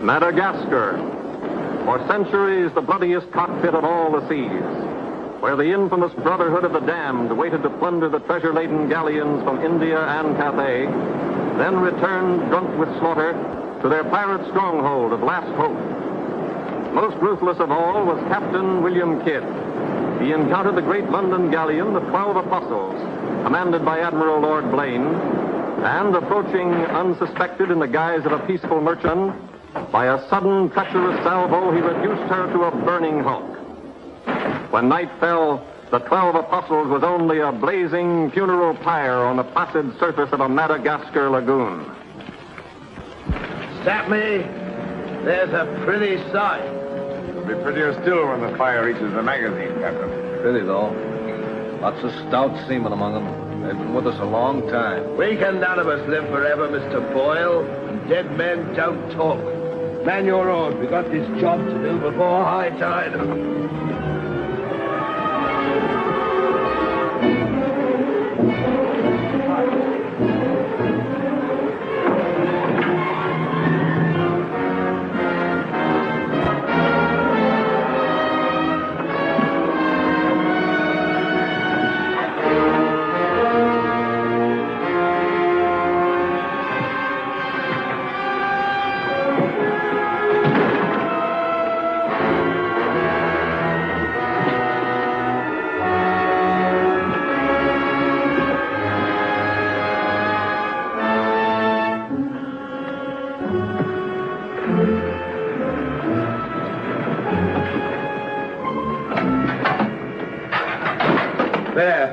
Madagascar, for centuries the bloodiest cockpit of all the seas, where the infamous Brotherhood of the Damned waited to plunder the treasure-laden galleons from India and Cathay, then returned drunk with slaughter to their pirate stronghold of Last Hope. Most ruthless of all was Captain William Kidd. He encountered the great London galleon, the 12 Apostles, commanded by Admiral Lord Blaine, and approaching unsuspected in the guise of a peaceful merchant, by a sudden treacherous salvo, he reduced her to a burning hulk. When night fell, the 12 Apostles was only a blazing funeral pyre on the placid surface of a Madagascar lagoon. Stop me. There's a pretty sight. It'll be prettier still when the fire reaches the magazine, Captain. Pretty, though. Lots of stout seamen among them. They've been with us a long time. We can none of us live forever, Mr. Boyle. And dead men don't talk. Man your oars. We got this job to do before high tide. There.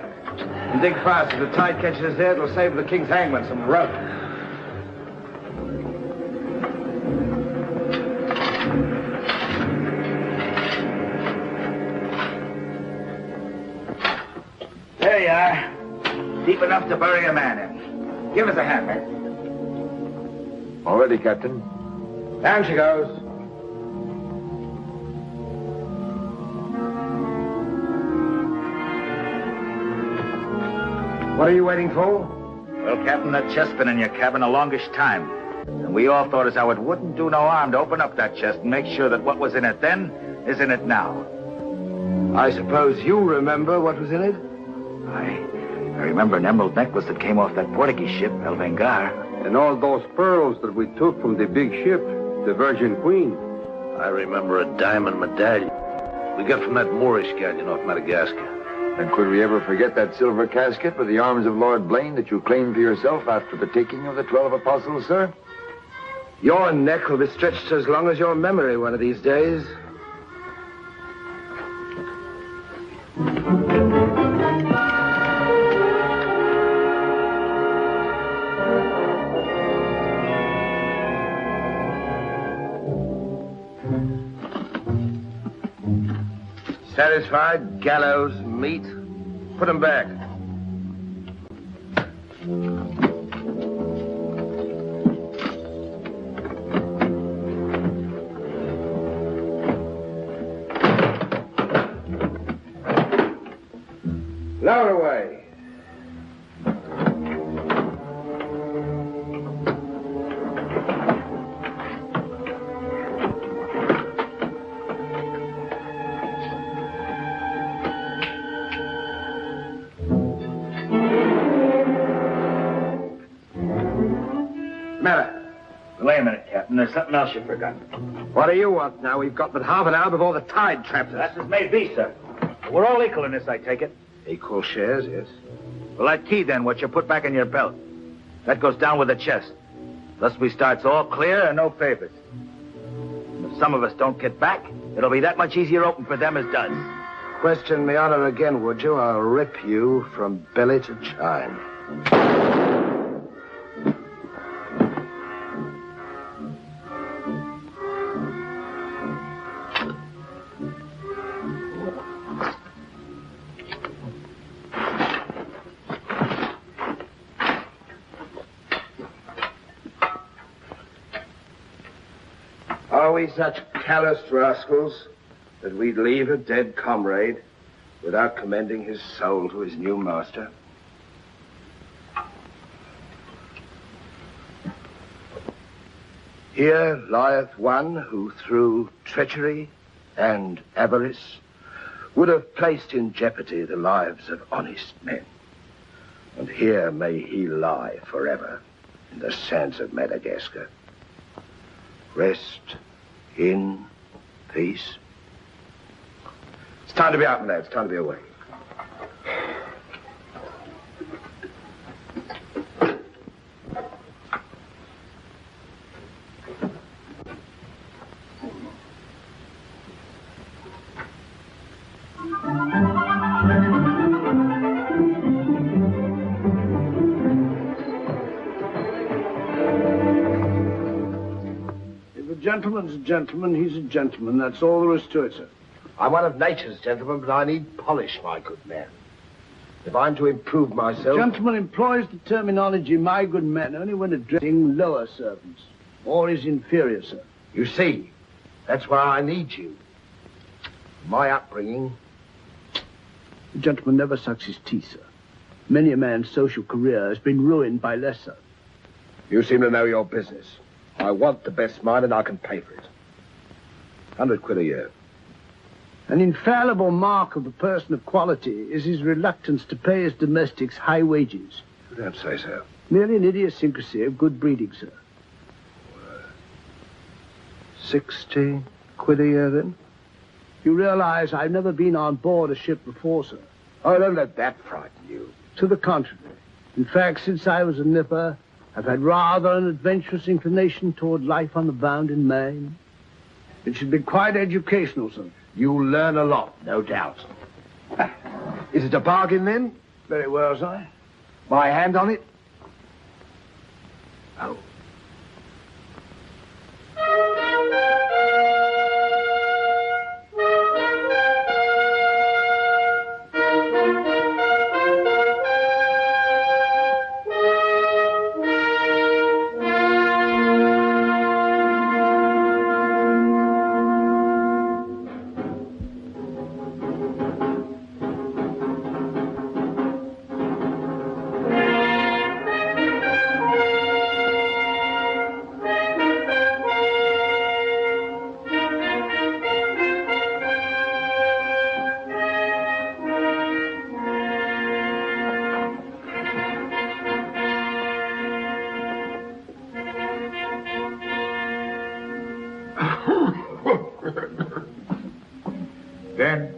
And dig fast. If the tide catches us there, it'll save the king's hangman some rope. There you are. Deep enough to bury a man in. Give us a hand, man. All ready, Captain. Down she goes. What are you waiting for? Well, Captain, that chest's been in your cabin a longish time. And we all thought as how it wouldn't do no harm to open up that chest and make sure that what was in it then is in it now. I suppose you remember what was in it? I remember an emerald necklace that came off that Portuguese ship, El Vengar. And all those pearls that we took from the big ship, the Virgin Queen. I remember a diamond medallion we got from that Moorish galleon off Madagascar. And could we ever forget that silver casket with the arms of Lord Blaine that you claimed for yourself after the taking of the 12 Apostles, sir? Your neck will be stretched as long as your memory one of these days. Satisfied? Gallows, meat. Put them back. Lower away. Wait a minute, Captain. There's something else you forgot. What do you want now? We've got but half an hour before the tide traps us. That's as may be, sir. We're all equal in this, I take it. Equal shares, yes. Well, that key, then, what you put back in your belt, that goes down with the chest. Thus we starts all clear and no favors. And if some of us don't get back, it'll be that much easier open for them as does. Question me honor again, would you? I'll rip you from belly to chine. Are we such calloused rascals that we'd leave a dead comrade without commending his soul to his new master? Here lieth one who through treachery and avarice would have placed in jeopardy the lives of honest men. And here may he lie forever in the sands of Madagascar. Rest in peace. It's time to be out, my lads. It's time to be away. Gentleman's a gentleman, he's a gentleman. That's all there is to it, sir. I'm one of nature's gentlemen, but I need polish, my good man. If I'm to improve myself... Gentleman employs the terminology, my good man, only when addressing lower servants, or his inferior, sir. You see, that's why I need you. My upbringing... The gentleman never sucks his teeth, sir. Many a man's social career has been ruined by less, sir. You seem to know your business. I want the best mine, and I can pay for it. 100 quid a year. An infallible mark of the person of quality is his reluctance to pay his domestics high wages. You don't say so. Merely an idiosyncrasy of good breeding, sir. 60 quid a year, then? You realize I've never been on board a ship before, sir. Oh, don't let that frighten you. To the contrary. In fact, since I was a nipper, I've had rather an adventurous inclination toward life on the bound in Maine. It should be quite educational, sir. You'll learn a lot, no doubt. Is it a bargain, then? Very well, sir. My hand on it? Oh. Then,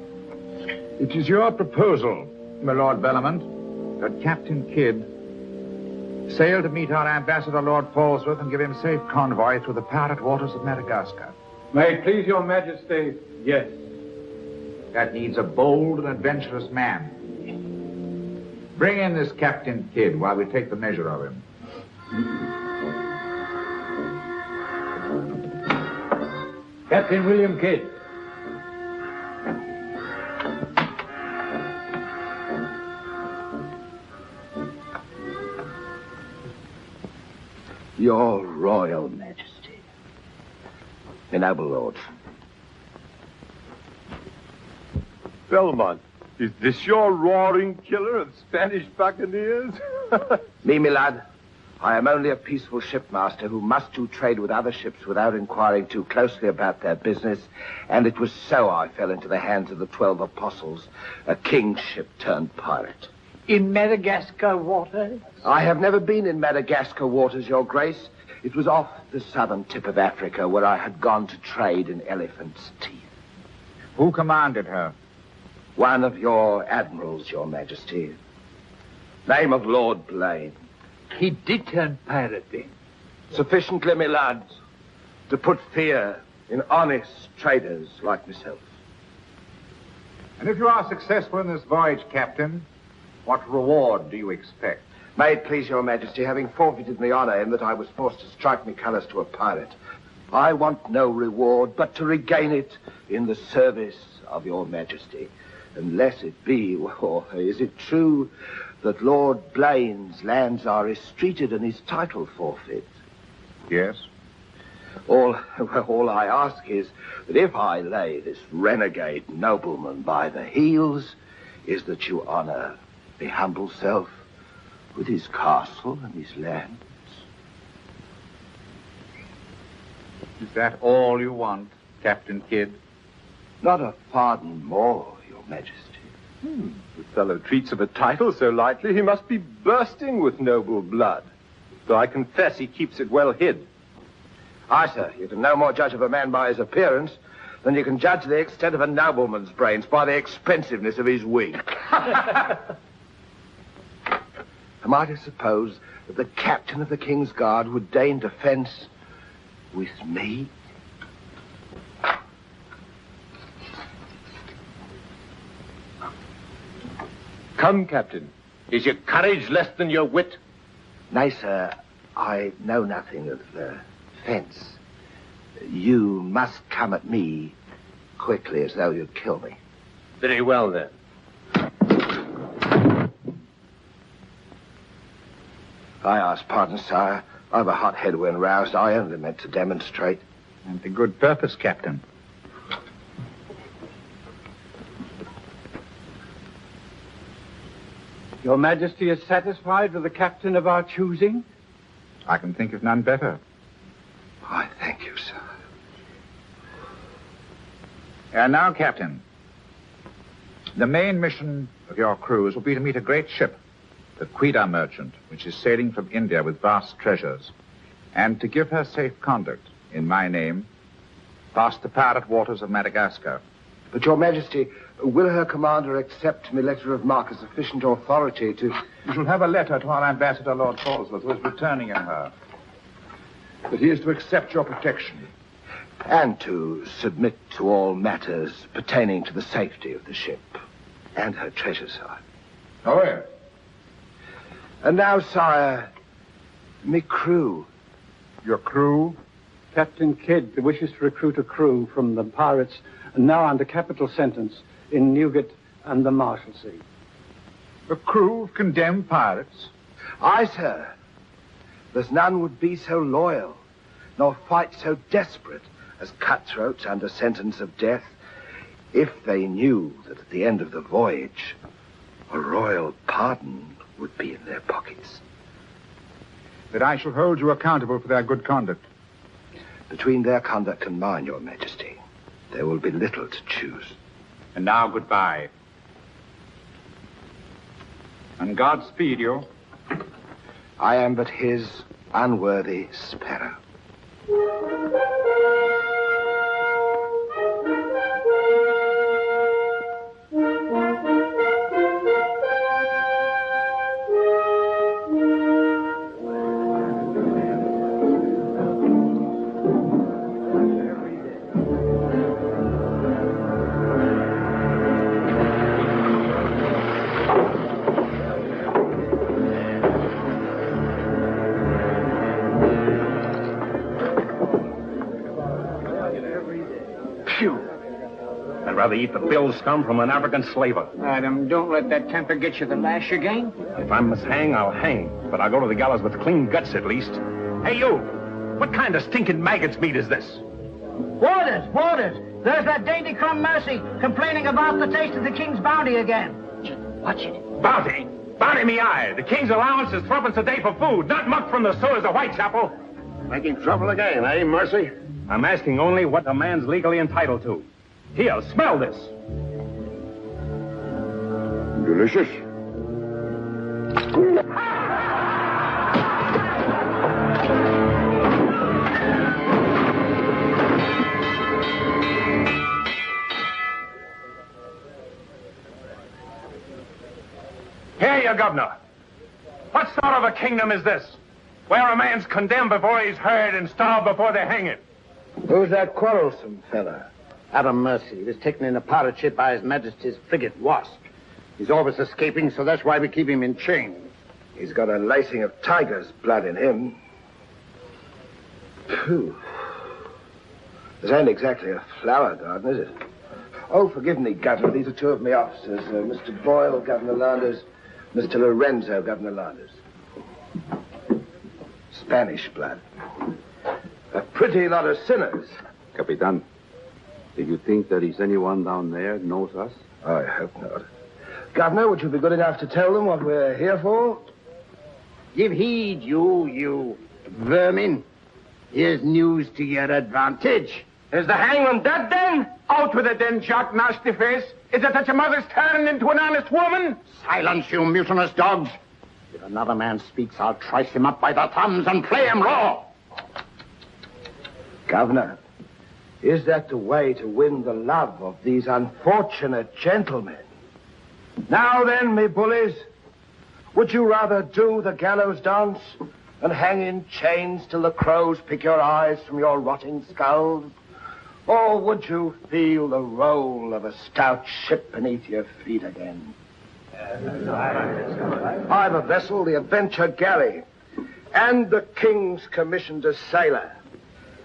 it is your proposal, my Lord Bellomont, that Captain Kidd sail to meet our ambassador, Lord Falsworth, and give him safe convoy through the parrot waters of Madagascar. May it please your majesty, yes. That needs a bold and adventurous man. Bring in this Captain Kidd while we take the measure of him. Captain William Kidd. Your Royal Majesty. My noble lords. Belmont, is this your roaring killer of Spanish buccaneers? Me, my lad, I am only a peaceful shipmaster who must do trade with other ships without inquiring too closely about their business, and it was so I fell into the hands of the 12 apostles, a king's ship turned pirate. In Madagascar waters? I have never been in Madagascar waters, Your Grace. It was off the southern tip of Africa where I had gone to trade in elephants' teeth. Who commanded her? One of your admirals, Your Majesty. Name of Lord Blaine. He did turn pirate then? Sufficiently, my lads, to put fear in honest traders like myself. And if you are successful in this voyage, Captain, what reward do you expect? May it please Your Majesty, having forfeited my honor in that I was forced to strike me colors to a pirate, I want no reward but to regain it in the service of Your Majesty. Unless it be, or is it true that Lord Blaine's lands are estreated and his title forfeit? Yes. All I ask is that if I lay this renegade nobleman by the heels, is that you honor the humble self with his castle and his lands. Is that all you want, Captain Kidd? Not a pardon more, Your Majesty. The fellow treats of a title so lightly, he must be bursting with noble blood. Though I confess he keeps it well hid. Aye, sir, you can no more judge of a man by his appearance than you can judge the extent of a nobleman's brains by the expensiveness of his wig. Am I to suppose that the captain of the King's Guard would deign defense with me? Come, Captain. Is your courage less than your wit? Nay, sir, I know nothing of fence. You must come at me quickly as though you'd kill me. Very well, then. I ask pardon, sire. I've a hot head when roused. I only meant to demonstrate. And to good purpose, Captain. Your Majesty is satisfied with the captain of our choosing? I can think of none better. I thank you, sir. And now, Captain, the main mission of your cruise will be to meet a great ship, the Quida merchant, which is sailing from India with vast treasures, and to give her safe conduct, in my name, past the pirate waters of Madagascar. But, Your Majesty, will her commander accept my letter of marque as sufficient authority to... You shall have a letter to our ambassador, Lord Falsworth, who is returning in her. That he is to accept your protection. And to submit to all matters pertaining to the safety of the ship and her treasure, sire. Oh, yes. And now, sire, me crew. Your crew? Captain Kidd wishes to recruit a crew from the pirates now under capital sentence in Newgate and the Marshalsea. A crew of condemned pirates? Aye, sir. There's none would be so loyal, nor fight so desperate as cutthroats under sentence of death, if they knew that at the end of the voyage, a royal pardon would be in their pockets. That I shall hold you accountable for their good conduct. Between their conduct and mine, Your Majesty, there will be little to choose. And now, goodbye. And God speed you. I am but his unworthy sparrow. Rather eat the bill scum from an African slaver. Madam, don't let that temper get you the lash again. If I must hang, I'll hang. But I'll go to the gallows with clean guts at least. Hey, you! What kind of stinking maggot's meat is this? Waters! There's that dainty crumb Mercy complaining about the taste of the king's bounty again. Watch it. Bounty? Bounty me eye. The king's allowance is threepence a day for food, not muck from the sewers of Whitechapel. Making trouble again, eh, Mercy? I'm asking only what a man's legally entitled to. Here, smell this. Delicious. Here, you governor. What sort of a kingdom is this? Where a man's condemned before he's heard and starved before they hang him? Who's that quarrelsome fella? Adam Mercy. He was taken in a pirate ship by His Majesty's frigate Wasp. He's always escaping, so that's why we keep him in chains. He's got a lacing of tiger's blood in him. Phew. This ain't exactly a flower garden, is it? Oh, forgive me, Governor. These are two of my officers. Mr. Boyle, Governor Landers. Mr. Lorenzo, Governor Landers. Spanish blood. A pretty lot of sinners. Capitan, do you think there is anyone down there who knows us? I hope not. Governor, would you be good enough to tell them what we're here for? Give heed, you vermin. Here's news to your advantage. Is the hangman dead, then? Out with it, then, Jock Nastyface. Is it that your mother's turned into an honest woman? Silence, you mutinous dogs. If another man speaks, I'll trice him up by the thumbs and play him raw. Governor, is that the way to win the love of these unfortunate gentlemen? Now then, me bullies, would you rather do the gallows dance and hang in chains till the crows pick your eyes from your rotting skulls? Or would you feel the roll of a stout ship beneath your feet again? I've a vessel, the Adventure Galley, and the King's commissioned a sailor.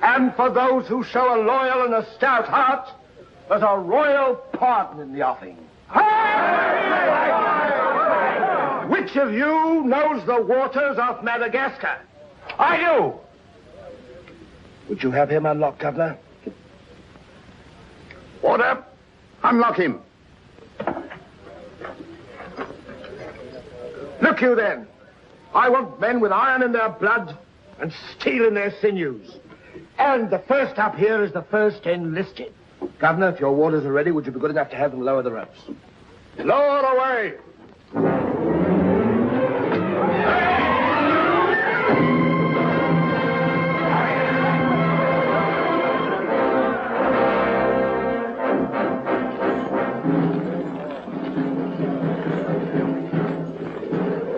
And for those who show a loyal and a stout heart, there's a royal pardon in the offing. Which of you knows the waters of Madagascar? I do. Would you have him unlocked, Governor? Order. Unlock him. Look you then. I want men with iron in their blood and steel in their sinews. And the first up here is the first enlisted. Governor, if your warders are ready, would you be good enough to have them lower the ropes? Lower away!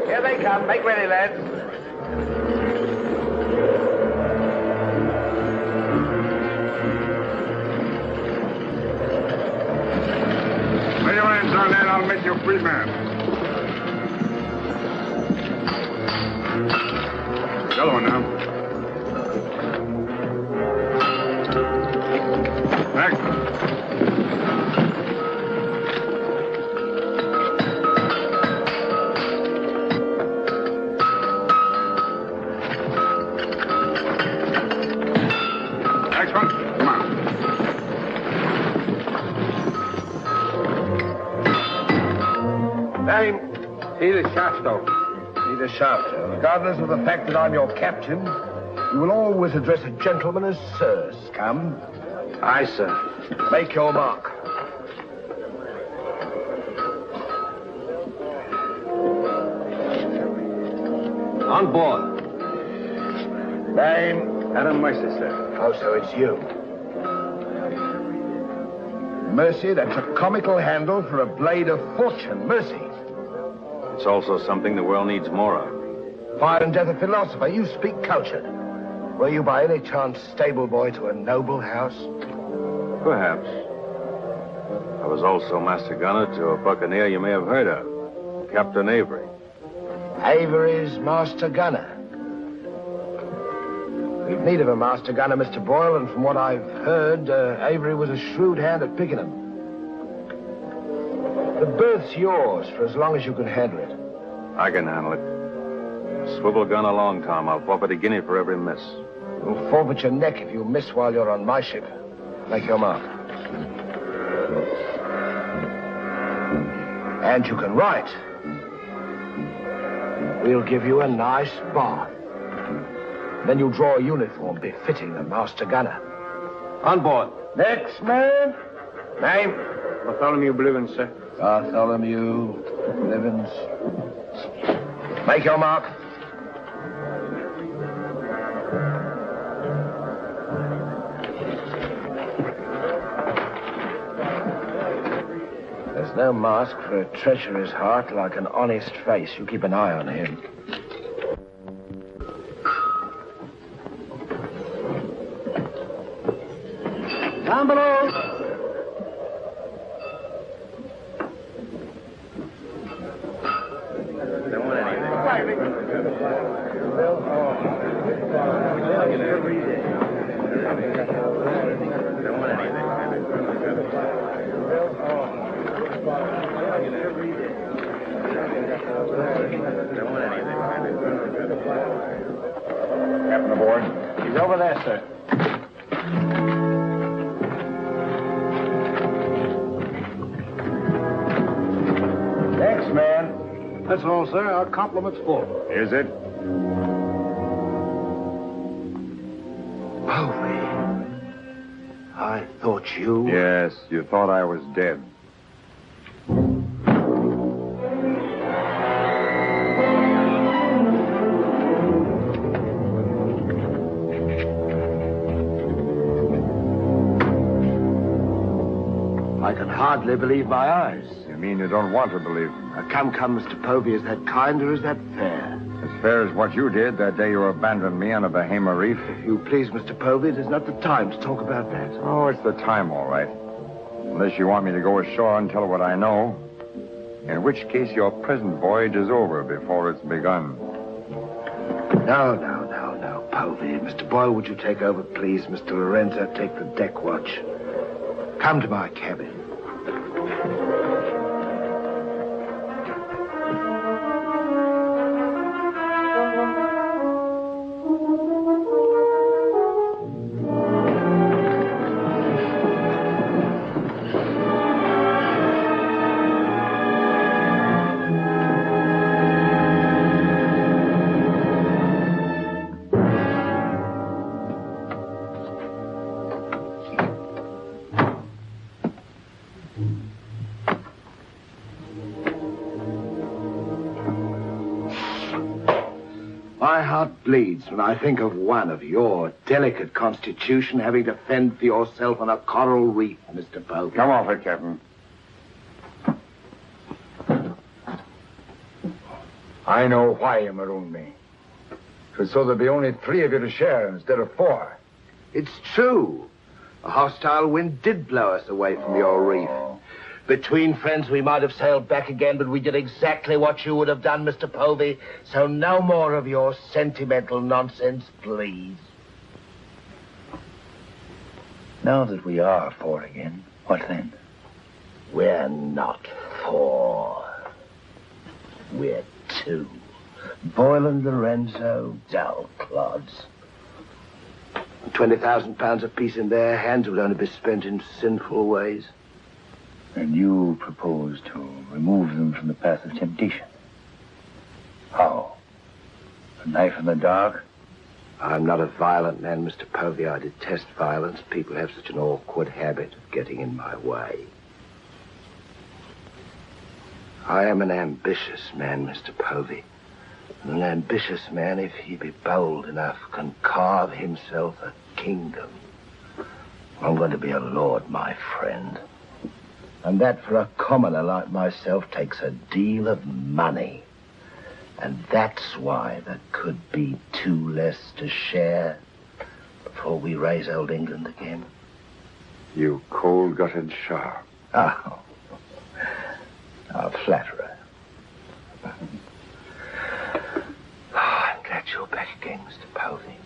Here they come. Make ready, lads. Lay your hands on that, I'll make you a free man. The other one now. Back. Next one. Come on. Name? Peter Shafto. Peter Shafto. Regardless of the fact that I'm your captain, you will always address a gentleman as Sir Scum. Aye, sir. Make your mark. On board. Name? Adam Mercer, sir. Oh, so it's you. Mercy, that's a comical handle for a blade of fortune. Mercy. It's also something the world needs more of. Fire and death a philosopher. You speak culture. Were you by any chance stable boy to a noble house? Perhaps. I was also master gunner to a buccaneer you may have heard of, Captain Avery. Avery's master gunner. We've need of a master gunner, Mr. Boyle, and from what I've heard, Avery was a shrewd hand at picking them. The berth's yours for as long as you can handle it. I can handle it. Swivel gun along, Tom. I'll forfeit a guinea for every miss. You'll forfeit your neck if you miss while you're on my ship. Make your mark. And you can write. We'll give you a nice bath. Then you'll draw a uniform befitting a master gunner. On board. Next man. Name? Bartholomew Blivens, sir. Bartholomew Blivens. Make your mark. There's no mask for a treacherous heart like an honest face. You keep an eye on him. Down below. Captain aboard. He's over there, sir. Next man. That's all, sir. Our compliment's full. Is it? I thought you... Yes, you thought I was dead. I can hardly believe my eyes. You mean you don't want to believe me? Come, Mr. Povey, is that kind or is that fair? As fair as what you did that day you abandoned me on a Bahama reef. If you please, Mr. Povey, it is not the time to talk about that. Oh, it's the time, all right. Unless you want me to go ashore and tell what I know. In which case your present voyage is over before it's begun. No, Povey. Mr. Boyle, would you take over, please? Mr. Lorenzo, take the deck watch. Come to my cabin. My heart bleeds when I think of one of your delicate constitution having to fend for yourself on a coral reef, Mr. Povey. Come off it, Captain. I know why you marooned me. It was so there'd be only 3 of you to share instead of 4. It's true. A hostile wind did blow us away from your reef. Between friends, we might have sailed back again, but we did exactly what you would have done, Mr. Povey. So no more of your sentimental nonsense, please. Now that we are 4 again, what then? We're not 4. We're 2. Boyle and Lorenzo, dull clods. 20,000 apiece in their hands would only be spent in sinful ways. And you propose to remove them from the path of temptation. How? A knife in the dark? I'm not a violent man, Mr. Povey. I detest violence. People have such an awkward habit of getting in my way. I am an ambitious man, Mr. Povey. And an ambitious man, if he be bold enough, can carve himself a kingdom. I'm going to be a lord, my friend. And that for a commoner like myself takes a deal of money. And that's why there could be 2 less to share before we raise old England again. You cold-gutted shark. Oh, a flatterer. I'm glad you're back again, Mr. Povey.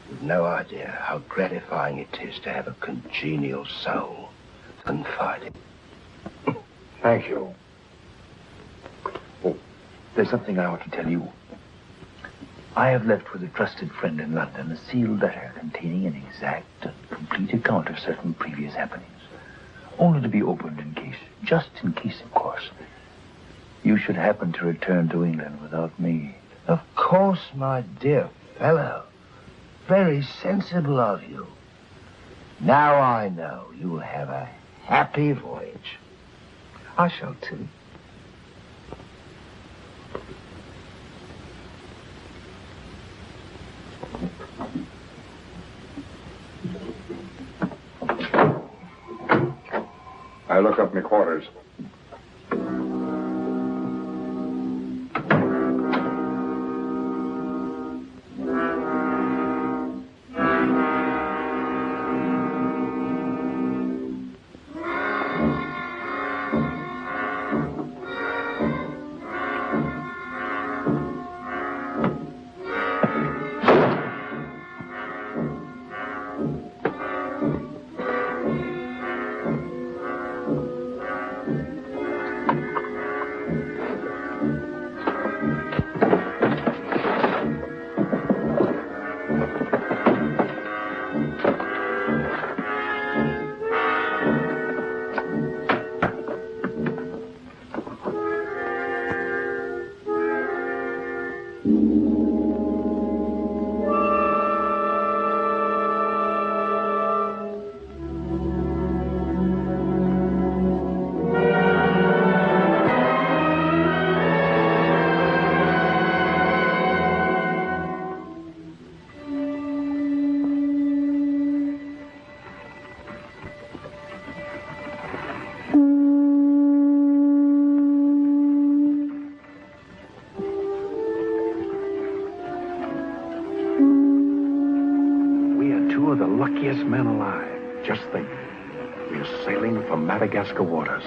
You've no idea how gratifying it is to have a congenial soul to confide in. Thank you. Oh, there's something I want to tell you. I have left with a trusted friend in London a sealed letter containing an exact and complete account of certain previous happenings, only to be opened in case, just in case, of course, you should happen to return to England without me. Of course, my dear fellow. Very sensible of you. Now I know you'll have a happy voyage. I shall too. I look up my quarters. We are sailing for Madagascar waters.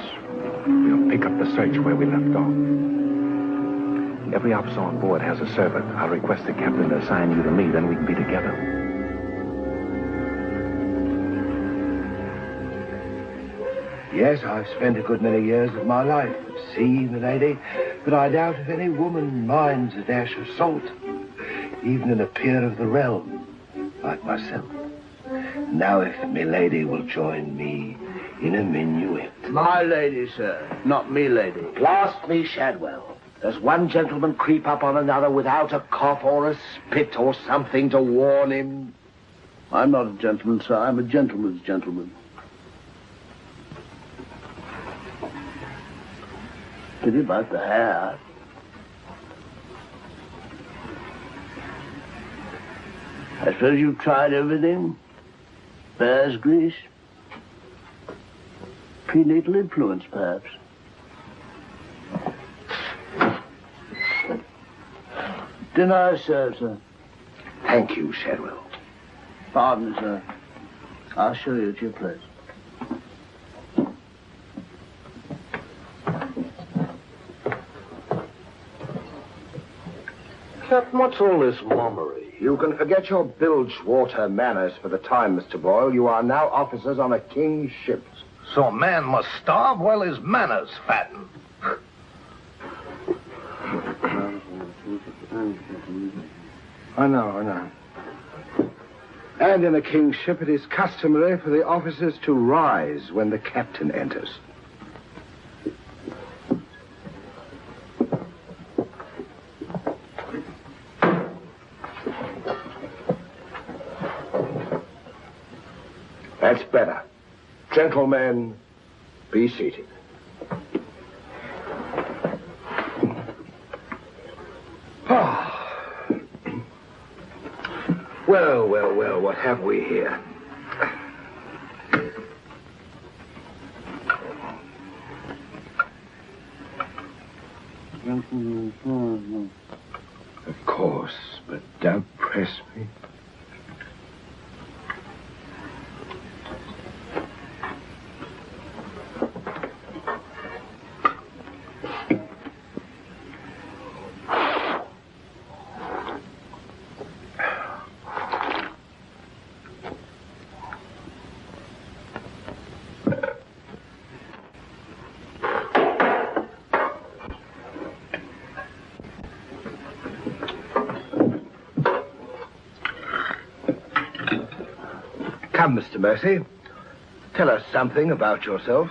We'll pick up the search where we left off. Every officer on board has a servant. I'll request the captain to assign you to me, then we can be together. Yes, I've spent a good many years of my life at sea, milady, but I doubt if any woman minds a dash of salt, even in a peer of the realm, like myself. Now, if milady will join me in a minuet. My lady, sir, not me lady. Blast me, Shadwell. Does one gentleman creep up on another without a cough or a spit or something to warn him? I'm not a gentleman, sir. I'm a gentleman's gentleman. Pity about the hair. I suppose you've tried everything? Bear's grease? Prenatal influence, perhaps? Dinner served, sir. Thank you, Shadwell. Pardon, sir. I'll show you at your place. Captain, what's all this mummery? You can forget your bilge-water manners for the time, Mr. Boyle. You are now officers on a king's ship. So a man must starve while his manners fatten. I know. And in a king's ship, it is customary for the officers to rise when the captain enters. That's better. Gentlemen, be seated. Well, what have we here? Of course, but don't press me. Come, Mr. Mercy. Tell us something about yourself.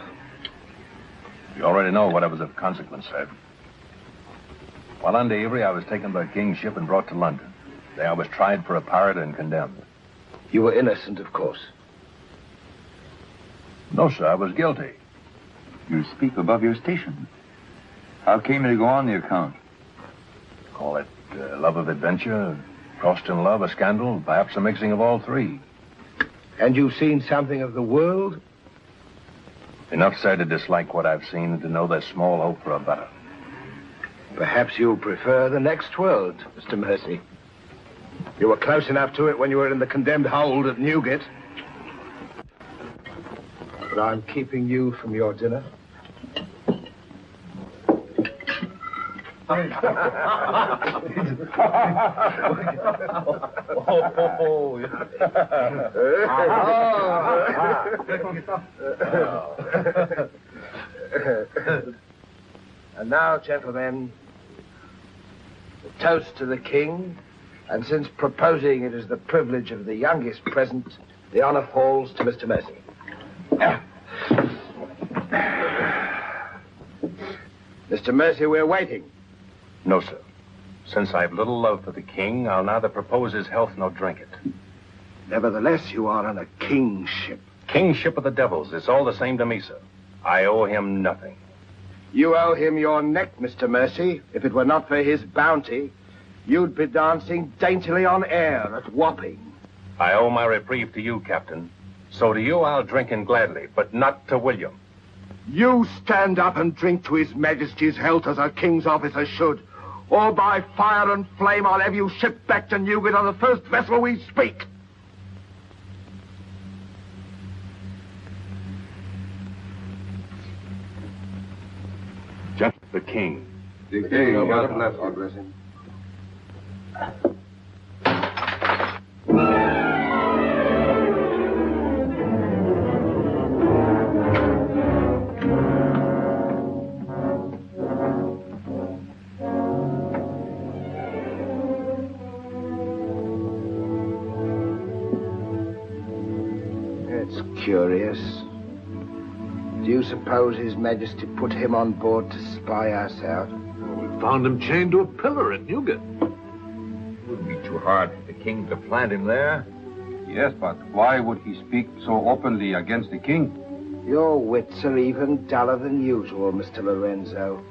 You already know what was of consequence, sir. While under Avery, I was taken by a king's ship and brought to London. There I was tried for a pirate and condemned. You were innocent, of course. No, sir, I was guilty. You speak above your station. How came you to go on the account? Call it love of adventure, crossed in love, a scandal, perhaps a mixing of all three. And you've seen something of the world? Enough, sir, to dislike what I've seen and to know there's small hope for a better. Perhaps you'll prefer the next world, Mr. Mercy. You were close enough to it when you were in the condemned hold at Newgate. But I'm keeping you from your dinner. And now, gentlemen, a toast to the king, and since proposing it is the privilege of the youngest present, the honor falls to Mr. Mercy. Mr. Mercy, we're waiting. No, sir. Since I've little love for the king, I'll neither propose his health nor drink it. Nevertheless, you are on a king's ship. Kingship of the devils. It's all the same to me, sir. I owe him nothing. You owe him your neck, Mr. Mercy. If it were not for his bounty, you'd be dancing daintily on air at Wapping. I owe my reprieve to you, Captain. So to you I'll drink in gladly, but not to William. You stand up and drink to His Majesty's health as a king's officer should. Or by fire and flame I'll have you shipped back to Newgate on the first vessel we speak. The king. The king, God bless him. It's curious. Do you suppose His Majesty put him on board to spy us out? Well, we found him chained to a pillar at Newgate. It wouldn't be too hard for the king to plant him there. Yes, but why would he speak so openly against the king? Your wits are even duller than usual, Mr. Lorenzo.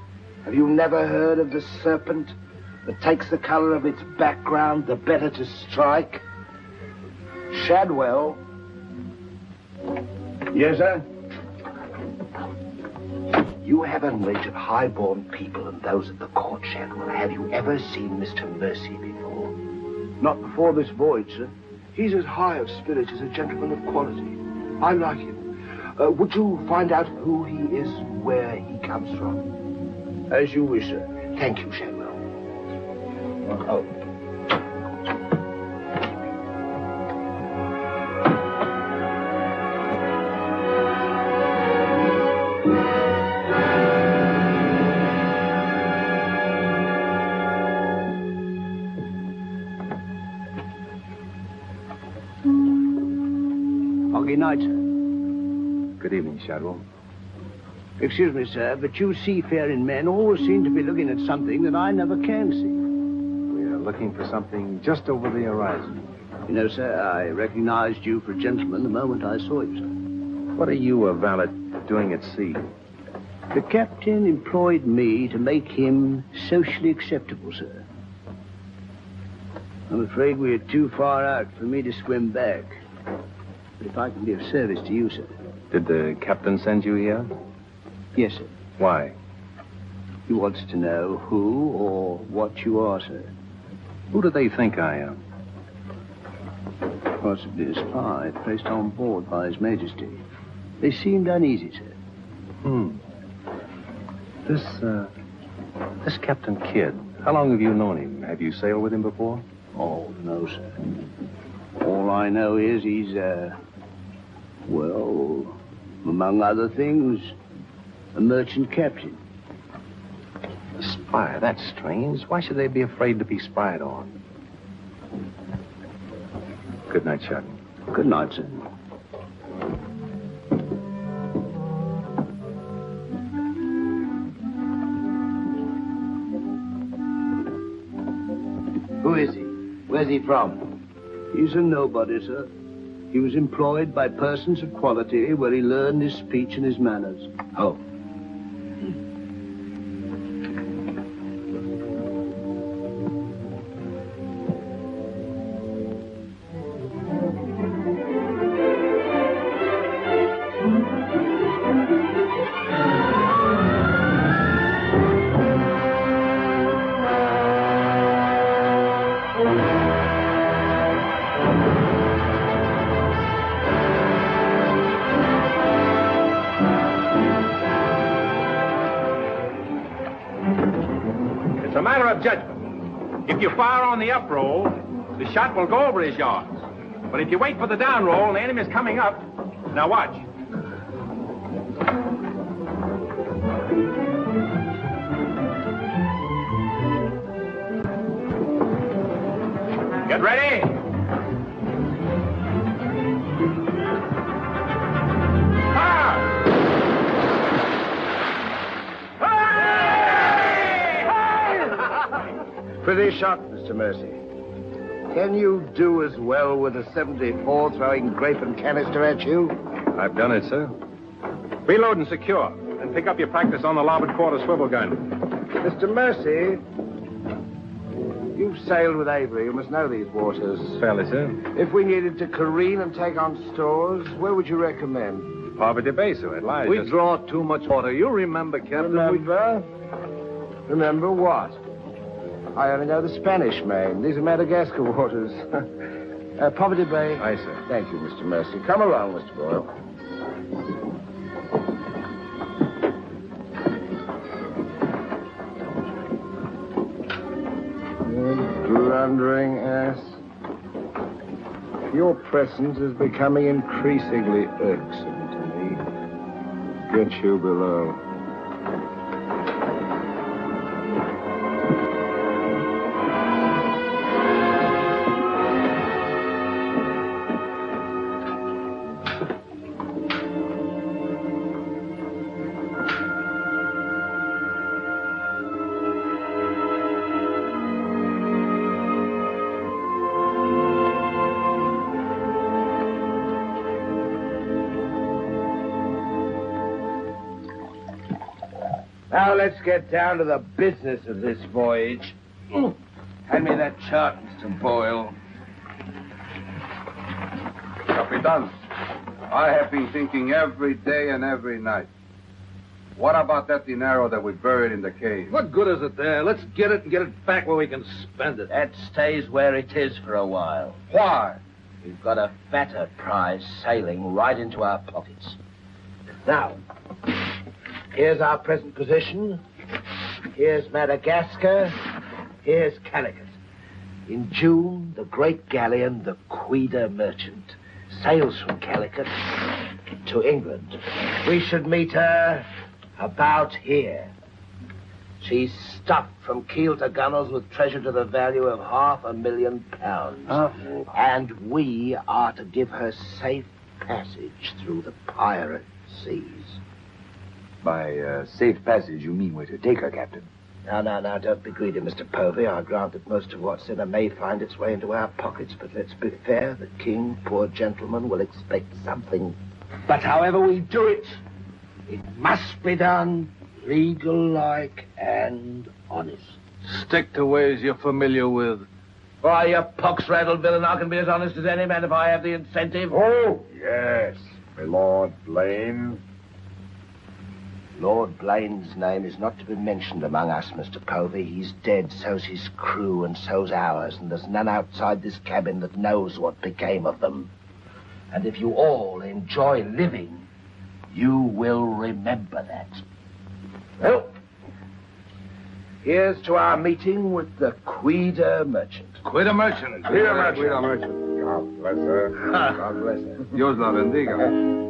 Have you never heard of the serpent that takes the color of its background the better to strike? Shadwell. Yes, sir? You have a knowledge of high-born people and those at the court, Shadwell. Have you ever seen Mr. Mercy before? Not before this voyage, sir. He's as high of spirit as a gentleman of quality. I like him. Would you find out who he is, where he comes from? As you wish, sir. Thank you, Shadwell. Oh. Foggy night, sir. Good evening, Shadwell. Excuse me, sir, but you seafaring men always seem to be looking at something that I never can see. We are looking for something just over the horizon. You know, sir, I recognized you for a gentleman the moment I saw you, sir. What are you, a valet, doing at sea? The captain employed me to make him socially acceptable, sir. I'm afraid we are too far out for me to swim back. But if I can be of service to you, sir. Did the captain send you here? Yes, sir. Why? He wants to know who or what you are, sir. Who do they think I am? Possibly a spy placed on board by His Majesty. They seemed uneasy, sir. This Captain Kidd, how long have you known him? Have you sailed with him before? Oh, no, sir. All I know is he's, well, among other things, a merchant captain. A spy? That's strange. Why should they be afraid to be spied on? Good night, Shadwell. Good night, sir. Who is he? Where's he from? He's a nobody, sir. He was employed by persons of quality where he learned his speech and his manners. Oh. It's a matter of judgment. If you fire on the up roll, the shot will go over his yards. But if you wait for the down roll and the enemy's coming up, now watch. Get ready. Pretty shot, Mr. Mercy. Can you do as well with a 74 throwing grape and canister at you? I've done it, sir. Reload and secure. And pick up your practice on the larboard quarter swivel gun. Mr. Mercy, you've sailed with Avery. You must know these waters. Fairly, sir. If we needed to careen and take on stores, where would you recommend? Poverty Bay, sir. It lies. We draw too much water. You remember, Captain? Remember? Remember what? I only know the Spanish main. These are Madagascar waters. Poverty Bay. Aye, sir. Thank you, Mr. Mercy. Come along, Mr. Boyle. blundering ass. Your presence is becoming increasingly irksome to me. Get you below. Now let's get down to the business of this voyage. Hand me that chart, Mr. Boyle. Capitan, I have been thinking every day and every night. What about that dinero that we buried in the cave? What good is it there? Let's get it and get it back where we can spend it. That stays where it is for a while. Why? We've got a fatter prize sailing right into our pockets. Now, here's our present position. Here's Madagascar. Here's Calicut. In June, the great galleon, the Queen Merchant, sails from Calicut to England. We should meet her about here. She's stuffed from keel to gunwales with treasure to the value of £500,000. Oh. And we are to give her safe passage through the pirate seas. By safe passage, you mean we're to take her, Captain? Now, don't be greedy, Mr. Povey. I grant that most of what's in her may find its way into our pockets, but let's be fair. The king, poor gentleman, will expect something. But however we do it, it must be done legal-like and honest. Stick to ways you're familiar with. Why, you pox-rattled villain, I can be as honest as any man if I have the incentive. Oh, yes, my Lord Blaine. Lord Blaine's name is not to be mentioned among us, Mr. Povey. He's dead, so's his crew, and so's ours, and there's none outside this cabin that knows what became of them. And if you all enjoy living, you will remember that. Well, here's to our meeting with the Queen Merchant. Queen Merchant. Queen Merchant. God bless her. God bless her. Dios la bendiga.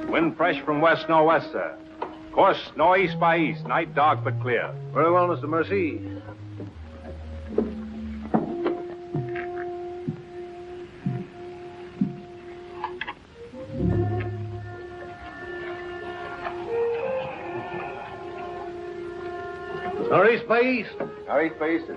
Wind fresh from west northwest, sir. Course northeast by east. Night dark but clear. Very well, Mr. Mercy. Northeast by east. Northeast by east.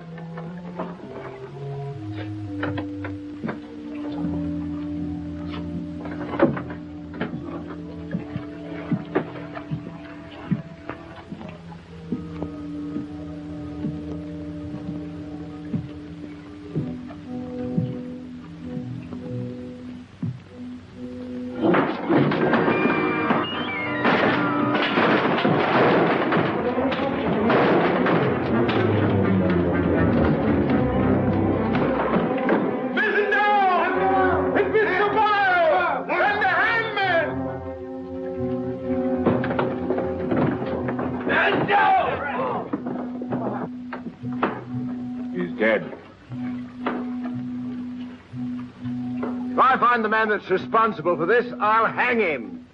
If I find the man that's responsible for this, I'll hang him.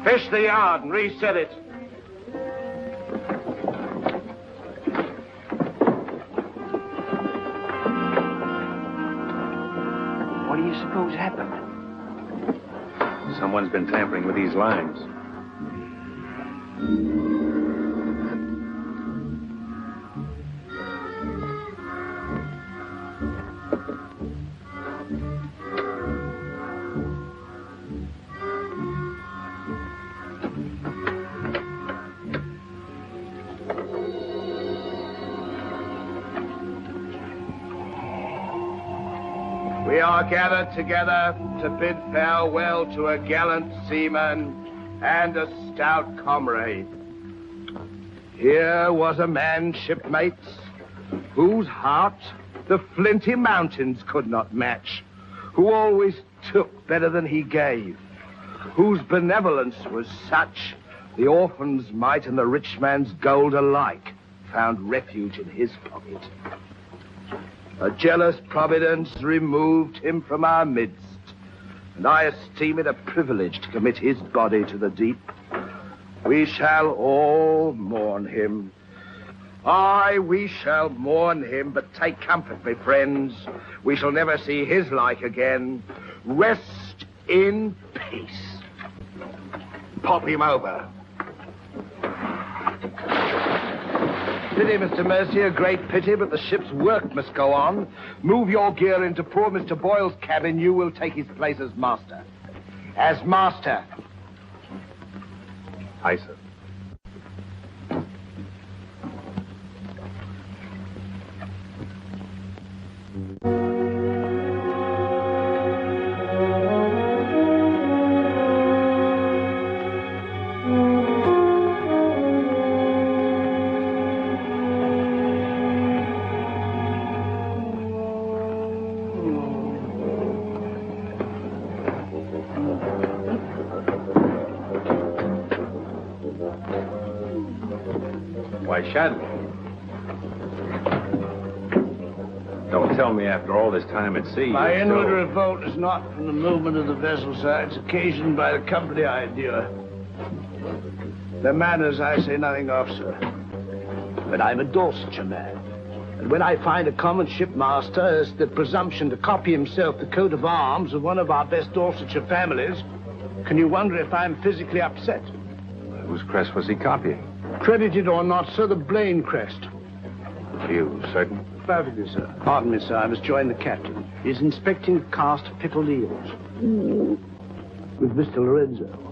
Fish the yard and reset it. What do you suppose happened? Someone's been tampering with these lines. We are gathered together to bid farewell to a gallant seaman and a stout comrade. Here was a man, shipmates, whose heart the flinty mountains could not match, who always took better than he gave, whose benevolence was such the orphan's mite and the rich man's gold alike found refuge in his pocket. A jealous providence removed him from our midst, and I esteem it a privilege to commit his body to the deep. We shall all mourn him. Aye, we shall mourn him, but take comfort, my friends. We shall never see his like again. Rest in peace. Pop him over. Pity, Mr. Mercy, a great pity, but the ship's work must go on. Move your gear into poor Mr. Boyle's cabin. You will take his place as master. As master. Aye, sir. Why, Shadley. Don't tell me after all this time at sea. My inward revolt is not from the movement of the vessel, sir. It's occasioned by the company I endure. Their manners I say nothing of, sir. But I'm a Dorsetshire man. And when I find a common shipmaster has the presumption to copy himself the coat of arms of one of our best Dorsetshire families, can you wonder if I'm physically upset? Whose crest was he copying? Credited or not, sir, the Blaine crest. Are you certain? Perfectly, sir. Pardon me, sir. I must join the captain. He's inspecting the cast of pickled eels. With Mr. Lorenzo.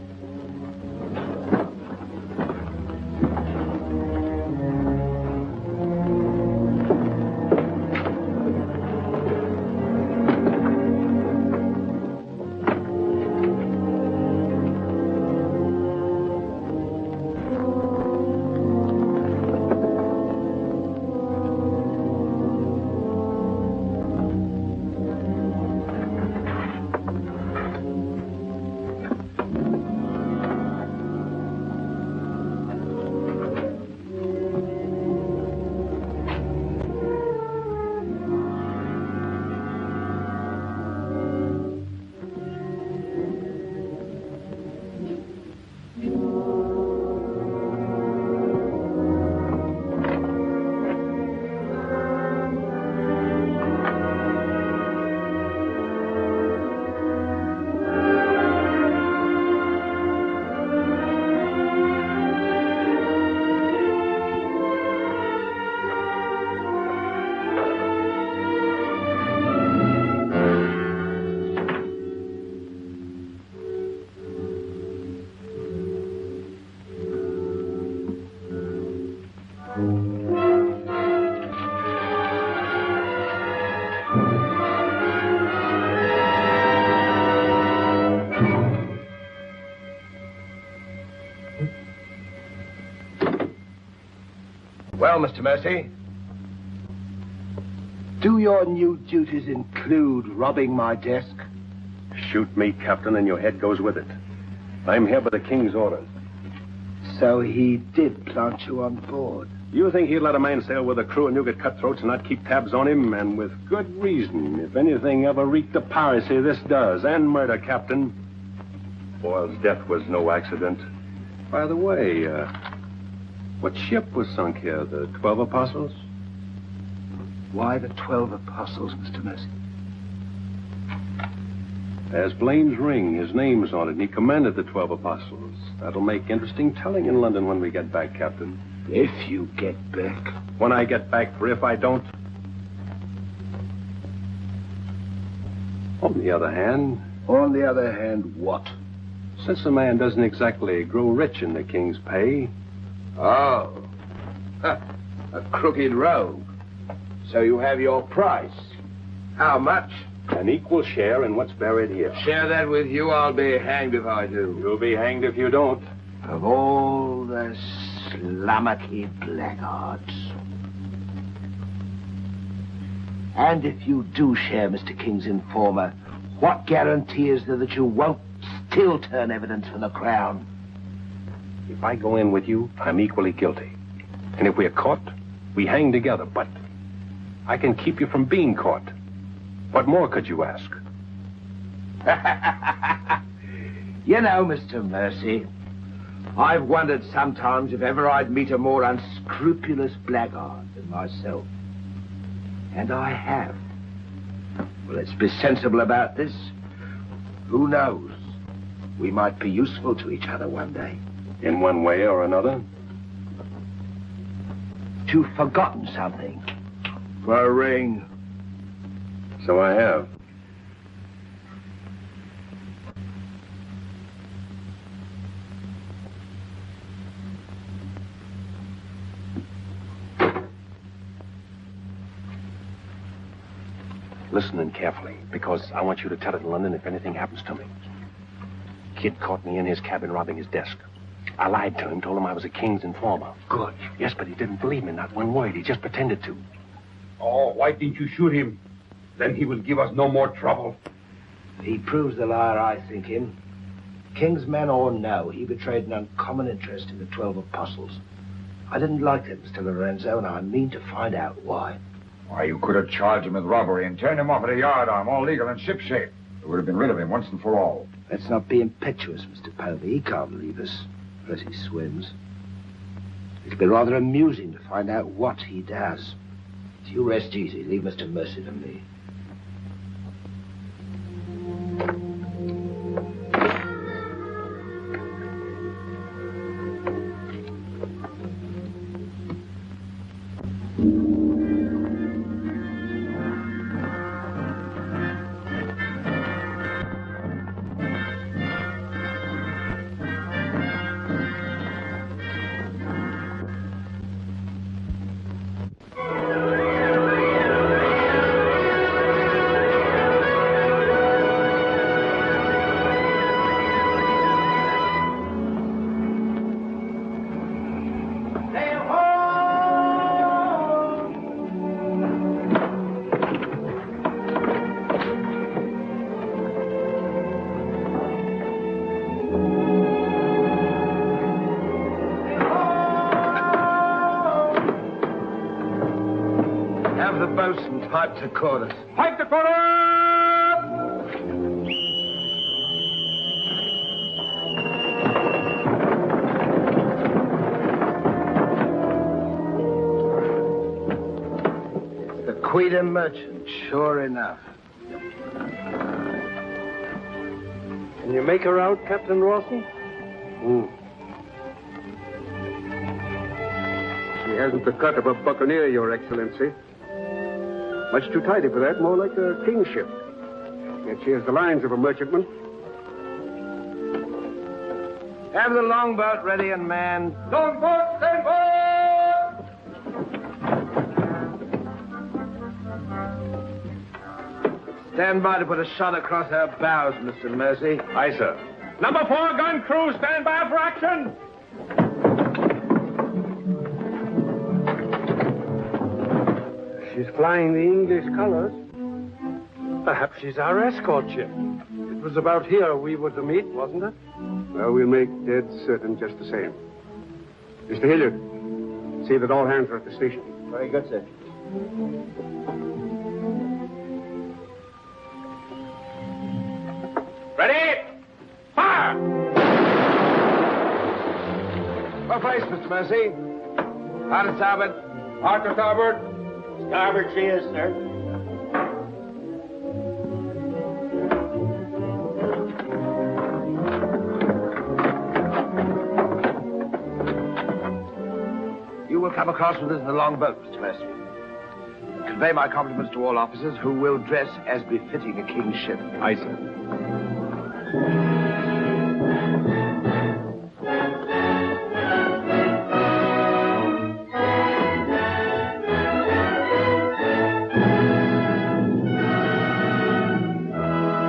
Well, Mr. Mercy, do your new duties include robbing my desk? Shoot me, Captain, and your head goes with it. I'm here by the King's orders. So he did plant you on board. You think he'd let a man sail with a crew of Newgate cutthroats and not keep tabs on him? And with good reason. If anything ever reeked of piracy, this does. And murder, Captain. Boyle's death was no accident. By the way, what ship was sunk here? The 12 Apostles? Why the 12 Apostles, Mr. Mercy? There's Blaine's ring. His name's on it, and he commended the 12 apostles. That'll make interesting telling in London when we get back, Captain. If you get back. When I get back, for if I don't. On the other hand... On the other hand, what? Since a man doesn't exactly grow rich in the king's pay... Oh. A crooked rogue. So you have your price. How much? An equal share in what's buried here. Share that with you, I'll be hanged if I do. You'll be hanged if you don't. Of all the slummocky blackguards. And if you do share Mr. King's informer, what guarantee is there that you won't still turn evidence for the Crown? If I go in with you, I'm equally guilty. And if we're caught, we hang together. But I can keep you from being caught. What more could you ask? You know, Mr. Mercy, I've wondered sometimes if ever I'd meet a more unscrupulous blackguard than myself. And I have. Well, let's be sensible about this. Who knows? We might be useful to each other one day. In one way or another? You've forgotten something. For a ring. So I have. Listen carefully, because I want you to tell it in London if anything happens to me. Kid caught me in his cabin robbing his desk. I lied to him, told him I was a king's informer. Good. Yes, but he didn't believe me, not one word. He just pretended to. Oh, why didn't you shoot him? Then he will give us no more trouble. He proves the liar I think him. King's man or no, he betrayed an uncommon interest in the 12 apostles. I didn't like that, Mr. Lorenzo, and I mean to find out why. Why, you could have charged him with robbery and turned him off at a yardarm, all legal and shipshape. We would have been rid of him once and for all. Let's not be impetuous, Mr. Povey. He can't leave us, unless he swims. It'll be rather amusing to find out what he does. So you rest easy. Leave Mr. Mercy to me. Pipe to quarters. Pipe to quarters! The Queen merchant, sure enough. Can you make her out, Captain Rawson? She hasn't the cut of a buccaneer, Your Excellency. Much too tidy for that, more like a king's ship. Yet she has the lines of a merchantman. Have the longboat ready and manned. Longboat, stand by! Stand by to put a shot across her bows, Mr. Mercy. Aye, sir. Number 4 gun crew, stand by for action. She's flying the English colors. Perhaps she's our escort ship. It was about here we were to meet, wasn't it? Well, we'll make dead certain just the same. Mr. Hilliard, see that all hands are at the station. Very good, sir. Ready? Fire! Well placed, Mr. Mercy. Hard to starboard. Hard to starboard. Starboard she is, sir. come across with us in the longboat, Mr. Mercy. Convey my compliments to all officers who will dress as befitting a king's ship. Aye, sir.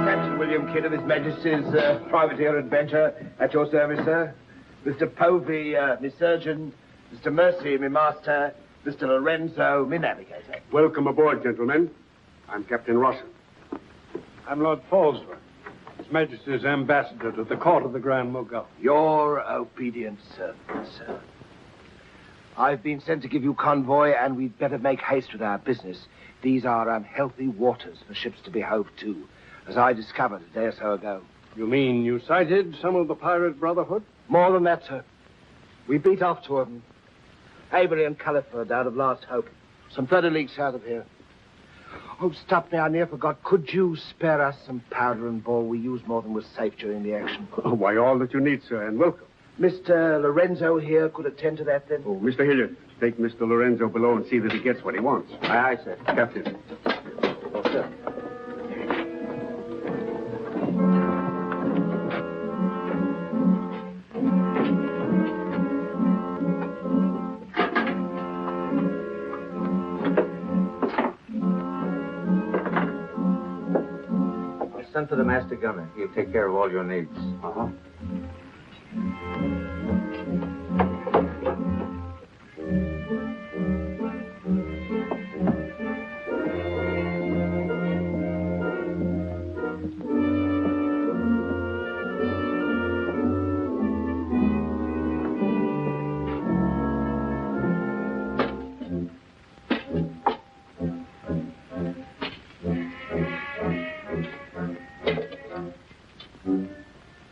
Captain William Kidd of His Majesty's Privateer Adventure, at your service, sir. Mr. Povey, me surgeon. Mr. Mercy, me master. Mr. Lorenzo, me navigator. Welcome aboard, gentlemen. I'm Captain Rosson. I'm Lord Falsworth, His Majesty's ambassador to the court of the Grand Mogul. Your obedient servant, sir. I've been sent to give you convoy, and we'd better make haste with our business. These are unhealthy waters for ships to be hove to, as I discovered a day or so ago. You mean you sighted some of the pirate brotherhood? More than that, sir. We beat off two of them. Avery and Culliford out of Last Hope. Some 30 leagues south of here. Oh, stop me, I near forgot. Could you spare us some powder and ball? We used more than was safe during the action. Oh, why, all that you need, sir, and welcome. Mr. Lorenzo here could attend to that, then? Oh, Mr. Hilliard, take Mr. Lorenzo below and see that he gets what he wants. Aye, aye, sir. Captain. Oh, sir. Send for the master gunner. He'll take care of all your needs. Uh-huh.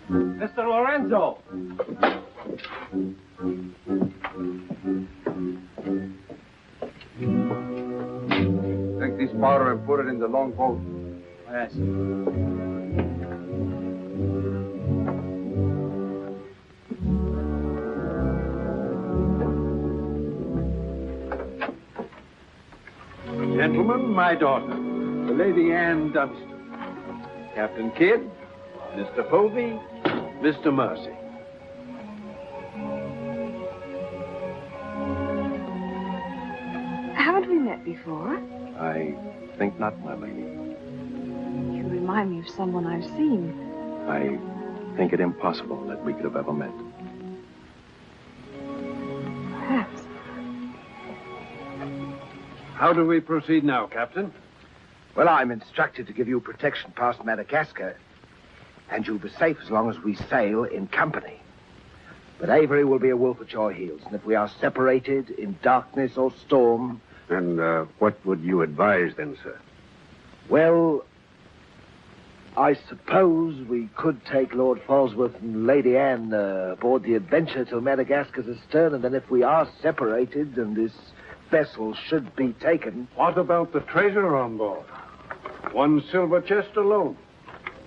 Mr. Lorenzo! Take this powder and put it in the longboat. Yes. Gentlemen, my daughter, the Lady Anne Dunstan. Captain Kidd, Mr. Povey, Mr. Mercy. Haven't we met before? I think not, my lady. You remind me of someone I've seen. I think it impossible that we could have ever met. Perhaps. How do we proceed now, Captain? Well, I'm instructed to give you protection past Madagascar, and you'll be safe as long as we sail in company. But Avery will be a wolf at your heels, and if we are separated in darkness or storm... And what would you advise then, sir? Well, I suppose we could take Lord Falsworth and Lady Anne aboard the Adventure till Madagascar's astern, and then if we are separated and this vessel should be taken... What about the treasure on board? One silver chest alone.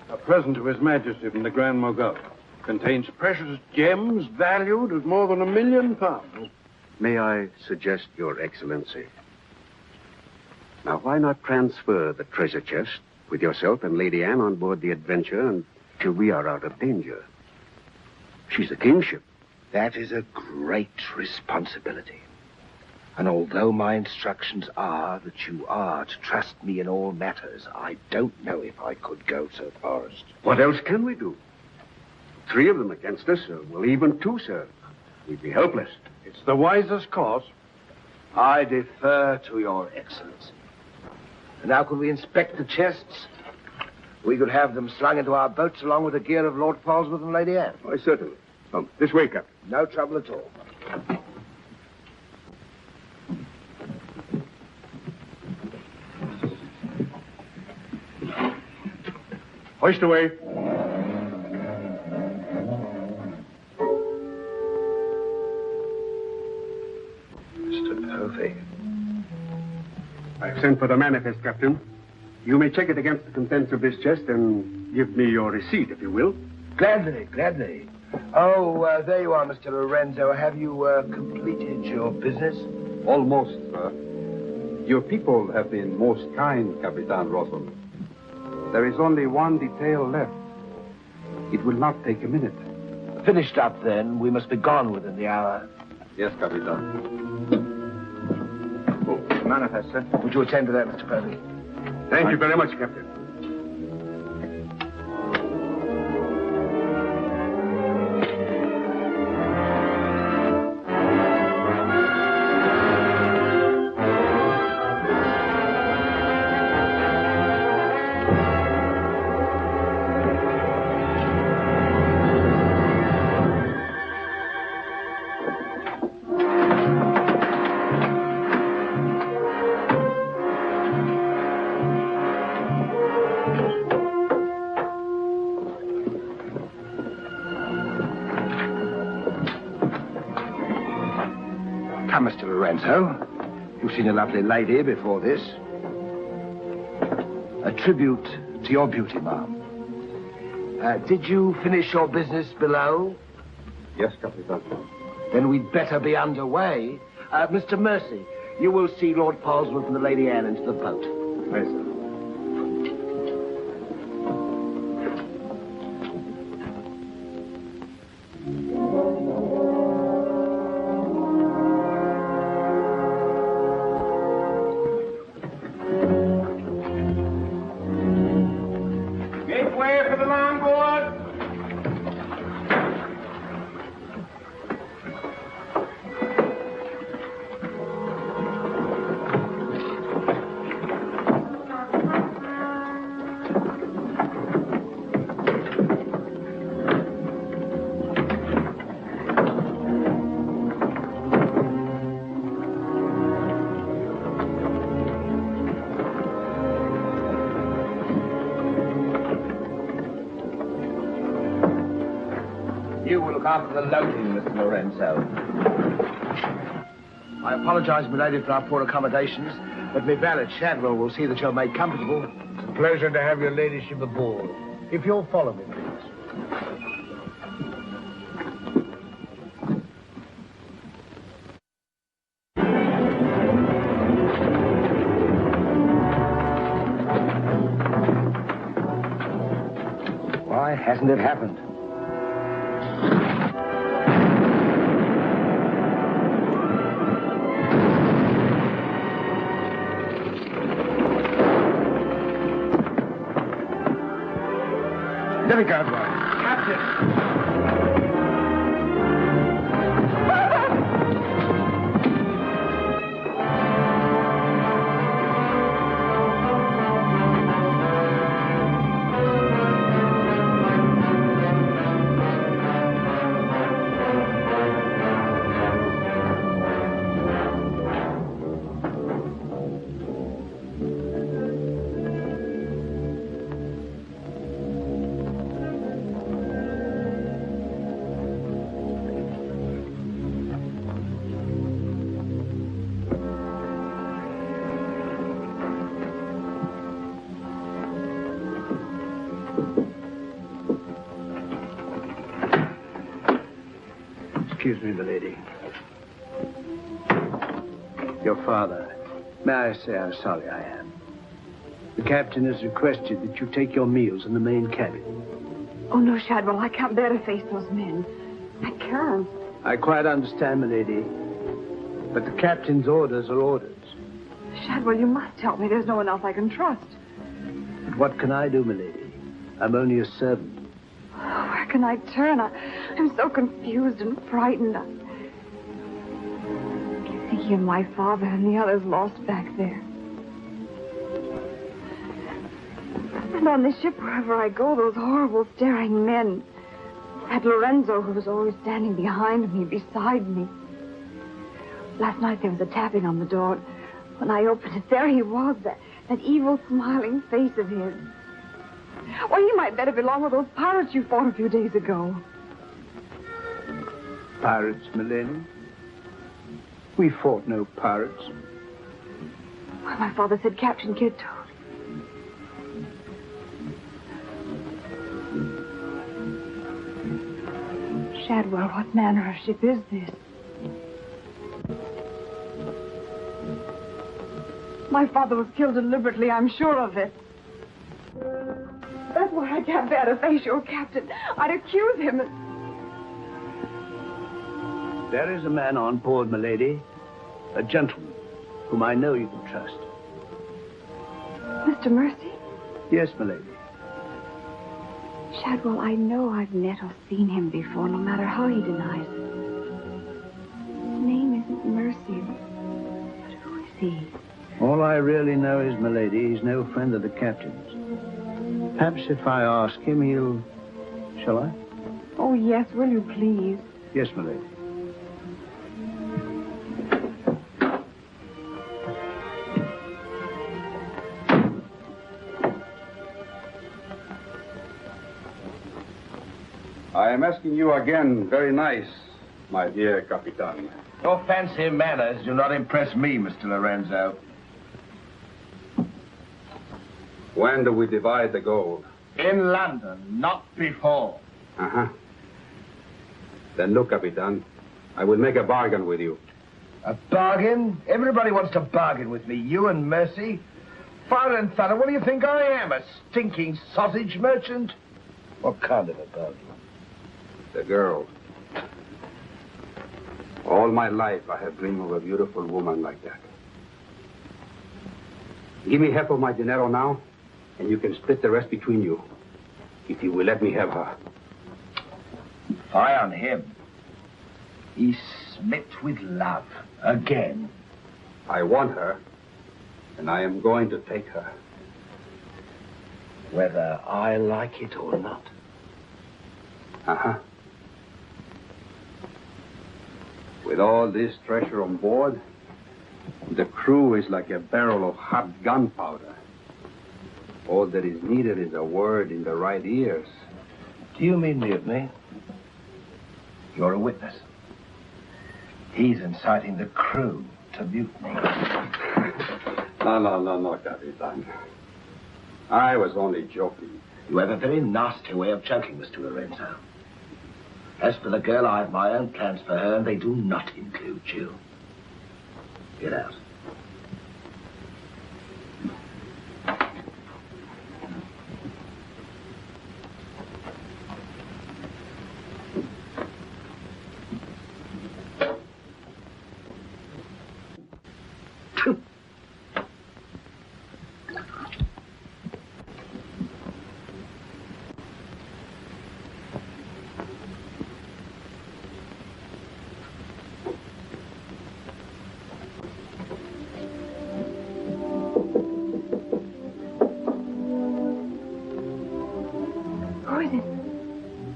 A present to His Majesty from the Grand Mogul. Contains precious gems valued at more than £1 million. May I suggest, Your Excellency? Now, why not transfer the treasure chest with yourself and Lady Anne on board the Adventure until we are out of danger? She's a kingship. That is a great responsibility. And although my instructions are that you are to trust me in all matters, I don't know if I could go so far as... What else can we do? 3 of them against us, well, even 2, sir. We'd be helpless. It's the wisest course. I defer to Your Excellency. And now could we inspect the chests? We could have them slung into our boats along with the gear of Lord Falsworth and Lady Anne. Why, certainly. Come, this way, Captain. No trouble at all. Hoist away. Mr. Povey. I've sent for the manifest, Captain. You may check it against the contents of this chest and give me your receipt, if you will. Gladly, gladly. Oh, there you are, Mr. Lorenzo. Have you completed your business? Almost, sir. Your people have been most kind, Capitan Rossum. There is only one detail left. It will not take a minute. Finished up, then. We must be gone within the hour. Yes, Capitan. Manifest, sir. Would you attend to that, Mr. Purdy? Thank you very much, Captain. Come, Mr. Lorenzo. You've seen a lovely lady before this. A tribute to your beauty, ma'am. Did you finish your business below? Yes, Capitan. Then we'd better be underway. Mr. Mercy, you will see Lord Polesworth and the Lady Anne into the boat. Yes, sir. Make way for the longboard. You will look after the loading, Mr. Lorenzo. I apologize, milady, for our poor accommodations, but my valet Shadwell will see that you're made comfortable. It's a pleasure to have your ladyship aboard. If you'll follow me, please. Why hasn't it happened? Let me go, boy. Captain! Excuse me, milady. Your father. May I say how sorry I am? The captain has requested that you take your meals in the main cabin. Oh, no, Shadwell, I can't bear to face those men. I can't. I quite understand, milady. But the captain's orders are orders. Shadwell, you must help me. There's no one else I can trust. But what can I do, milady? I'm only a servant. Oh, where can I turn? I'm so confused and frightened. I keep thinking of my father and the others lost back there. And on this ship, wherever I go, those horrible staring men. That Lorenzo who was always standing behind me, beside me. Last night there was a tapping on the door. When I opened it, there he was, that evil, smiling face of his. Well, he might better belong with those pirates you fought a few days ago. Pirates, milady? We fought no pirates. Well, my father said Captain Kidd told. Shadwell, what manner of ship is this? My father was killed deliberately, I'm sure of it. That's why I can't bear to face your captain. I'd accuse him. There is a man on board, milady. A gentleman whom I know you can trust. Mr. Mercy? Yes, milady. Shadwell, I know I've met or seen him before, no matter how he denies it. His name isn't Mercy. But who is he? All I really know is, milady, he's no friend of the captain's. Perhaps if I ask him, he'll... Shall I? Oh, yes, will you please? Yes, milady. I am asking you again, very nice, my dear Capitan. Your fancy manners do not impress me, Mr. Lorenzo. When do we divide the gold? In London, not before. Uh-huh. Then look, Capitan, I will make a bargain with you. A bargain? Everybody wants to bargain with me. You and Mercy. Fire and thunder, what do you think I am? A stinking sausage merchant? What kind of a bargain? The girl. All my life I have dreamed of a beautiful woman like that. Give me half of my dinero now, and you can split the rest between you, if you will let me have her. Fie on him. He's smit with love again. I want her, and I am going to take her. Whether I like it or not. Uh-huh. With all this treasure on board, the crew is like a barrel of hot gunpowder. All that is needed is a word in the right ears. Do you mean mutiny? You're a witness. He's inciting the crew to mutiny. No, Capitan. I was only joking. You have a very nasty way of joking, Mr. Lorenzo. As for the girl, I have my own plans for her, and they do not include you. Get out.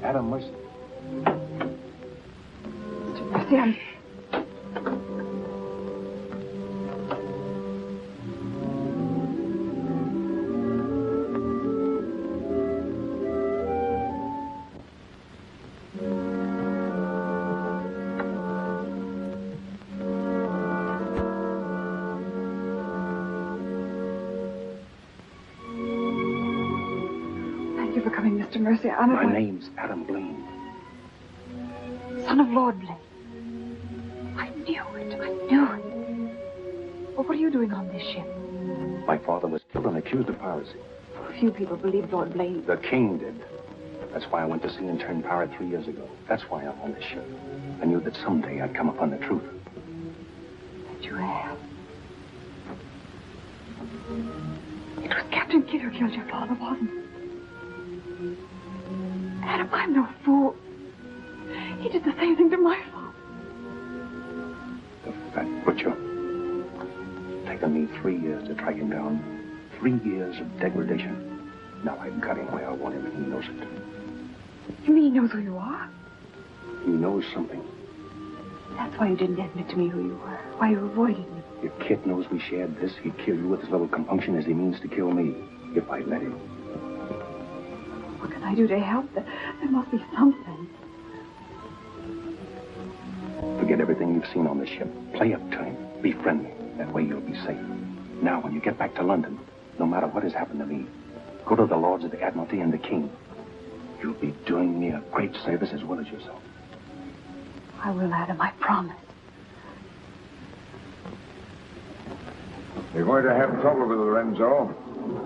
Adam Mercy. Mr. Mercy, I'm... Mr. Mercy, My name's Adam Blaine. Son of Lord Blaine. I knew it. Well, what are you doing on this ship? My father was killed and accused of piracy. Few people believe Lord Blaine. The king did. That's why I went to sea and turned pirate 3 years ago. That's why I'm on this ship. I knew that someday I'd come upon the truth. That you have. It was Captain Kidd who killed your father, wasn't it? Adam, I'm no fool. He did the same thing to my father. The fat butcher. Taken me 3 years to track him down. 3 years of degradation. Now I've got him where I want him, and he knows it. You mean he knows who you are? He knows something. That's why you didn't admit to me who you were. Why you avoided me. If Kit knows we shared this, he'd kill you with as little compunction as he means to kill me, if I let him. What can I do to help? There must be something. Forget everything you've seen on this ship. Play up to him. Be friendly. That way you'll be safe. Now, when you get back to London, no matter what has happened to me, go to the Lords of the Admiralty and the King. You'll be doing me a great service as well as yourself. I will, Adam, I promise. You're going to have trouble with Lorenzo.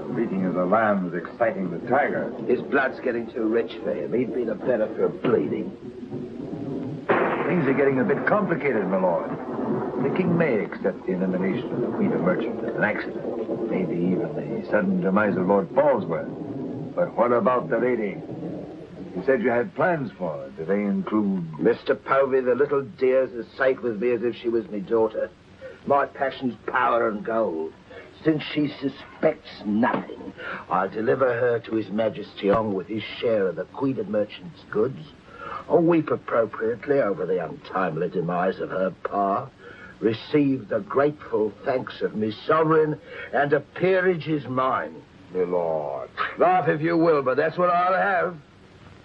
The beating of the lamb is exciting the tiger. His blood's getting too rich for him. He'd be the better for bleeding. Things are getting a bit complicated, my lord. The king may accept the elimination of the Queen of Merchant as an accident. Maybe even the sudden demise of Lord Falsworth. But what about the lady? You said you had plans for her. Do they include... Mr. Povey, the little dear's as safe with me as if she was my daughter. My passion's power and gold. Since she suspects nothing, I'll deliver her to His Majesty on with his share of the Queen of Merchant's goods. I'll weep appropriately over the untimely demise of her pa, receive the grateful thanks of me sovereign, and a peerage is mine. My lord. Laugh if you will, but that's what I'll have.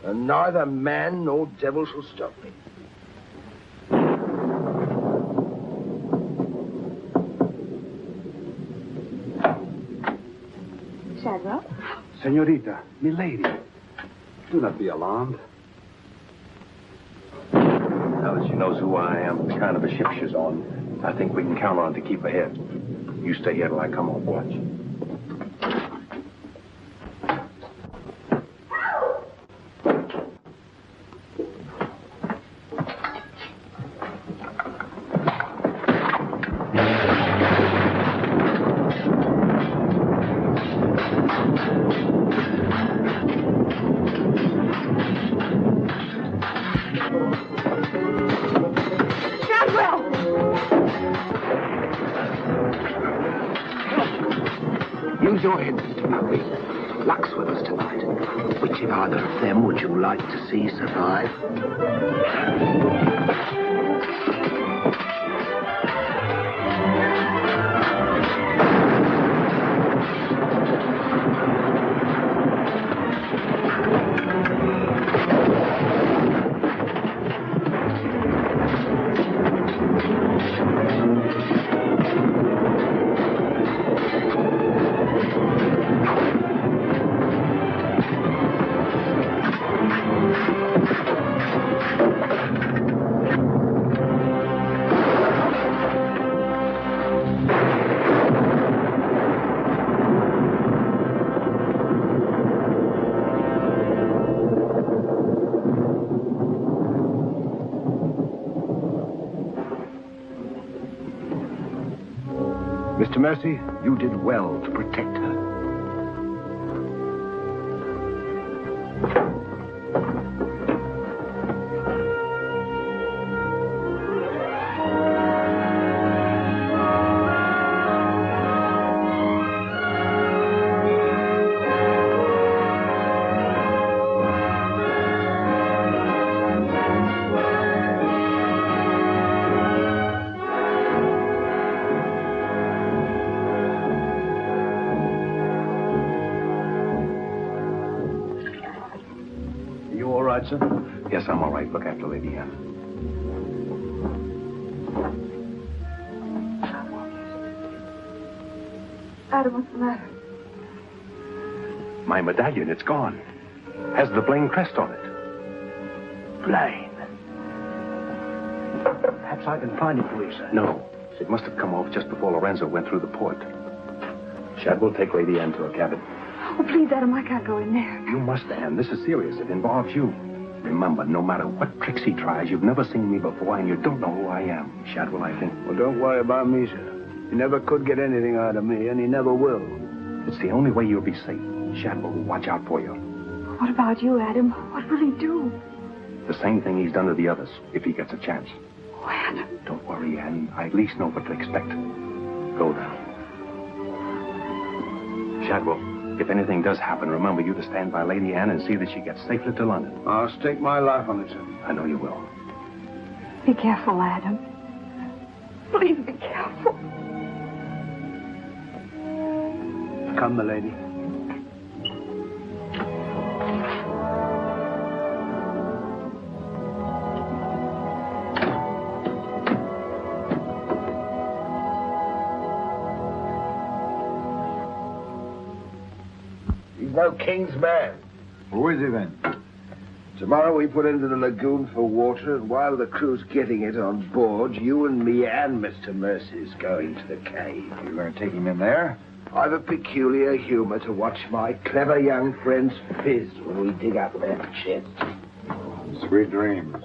And neither man nor devil shall stop me. Shadwell? Senorita, milady, do not be alarmed. Now that she knows who I am, the kind of a ship she's on, I think we can count on to keep ahead. You stay here till I come on watch. Use your head, Mr. Povey. Luck's with us tonight. Which of either of them would you like to see survive? Mr. Mercy, you did well to protect her. Sir? Yes, I'm all right. Look after Lady Anne. Adam, what's the matter? My medallion, it's gone. Has the Blaine crest on it. Blaine. Perhaps I can find it for you, sir. No. It must have come off just before Lorenzo went through the port. Shadwell, take Lady Anne to her cabin. Oh, please, Adam, I can't go in there. You must, Anne. This is serious. It involves you. Remember, no matter what tricks he tries, you've never seen me before, and you don't know who I am. Shadwell, I think. Well, don't worry about me, sir. He never could get anything out of me, and he never will. It's the only way you'll be safe. Shadwell will watch out for you. What about you, Adam? What will he do? The same thing he's done to the others, if he gets a chance. Oh, Adam. Don't worry, Anne. I at least know what to expect. Go now. Shadwell, if anything does happen, remember you to stand by Lady Anne and see that she gets safely to London. I'll stake my life on it, sir. I know you will. Be careful, Adam. Please be careful. Come, my lady. He's no king's man. Who is he then? Tomorrow we put into the lagoon for water, and while the crew's getting it on board, you and me and Mr. Mercy's going to the cave. You're going to take him in there? I've a peculiar humor to watch my clever young friends fizz when we dig up their chest. Sweet dreams.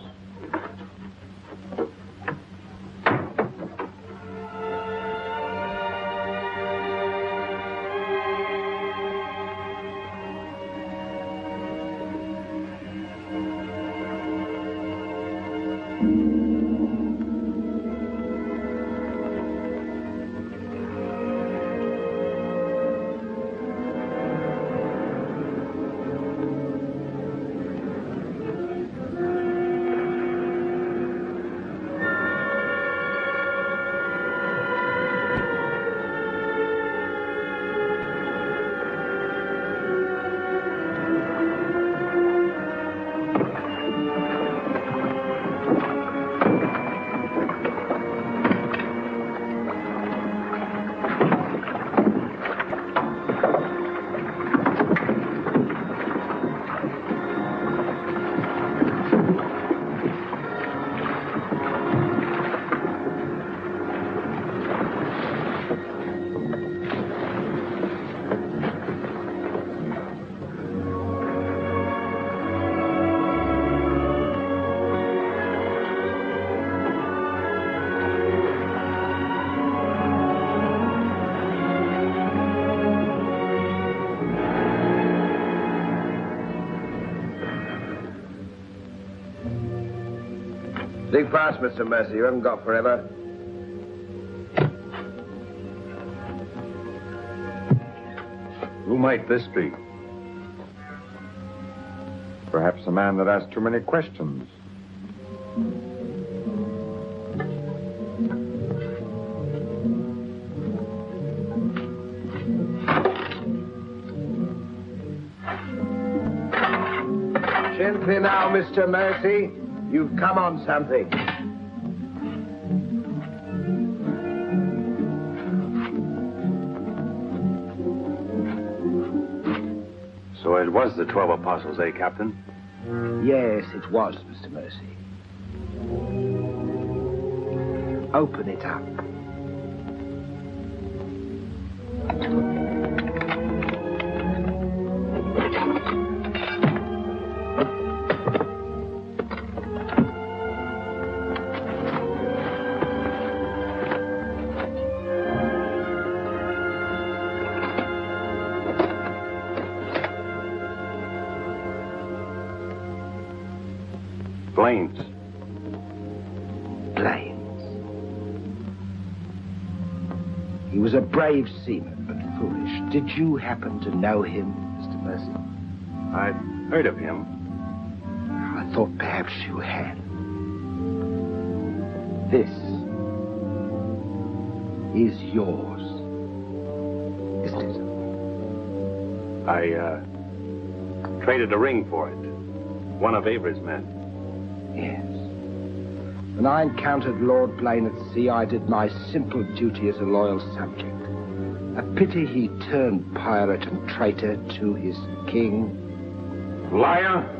Dig fast, Mr. Mercy. You haven't got forever. Who might this be? Perhaps a man that asks too many questions. Gently now, Mr. Mercy. You've come on something. So it was the 12 apostles, eh, Captain? Yes, it was, Mr. Mercy. Open it up. Blaines. He was a brave seaman, but foolish. Did you happen to know him, Mr. Mercy? I've heard of him. I thought perhaps you had. This is yours, isn't it? I traded a ring for it. One of Avery's men. Yes. When I encountered Lord Blaine at sea, I did my simple duty as a loyal subject. A pity he turned pirate and traitor to his king. Liar!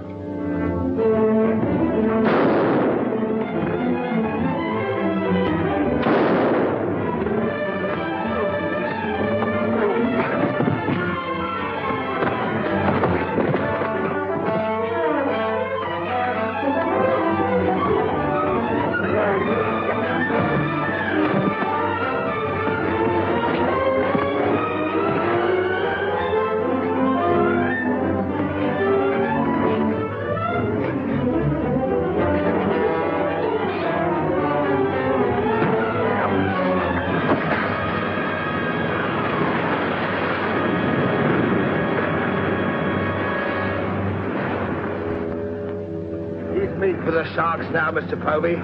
For the sharks now, Mr. Povey.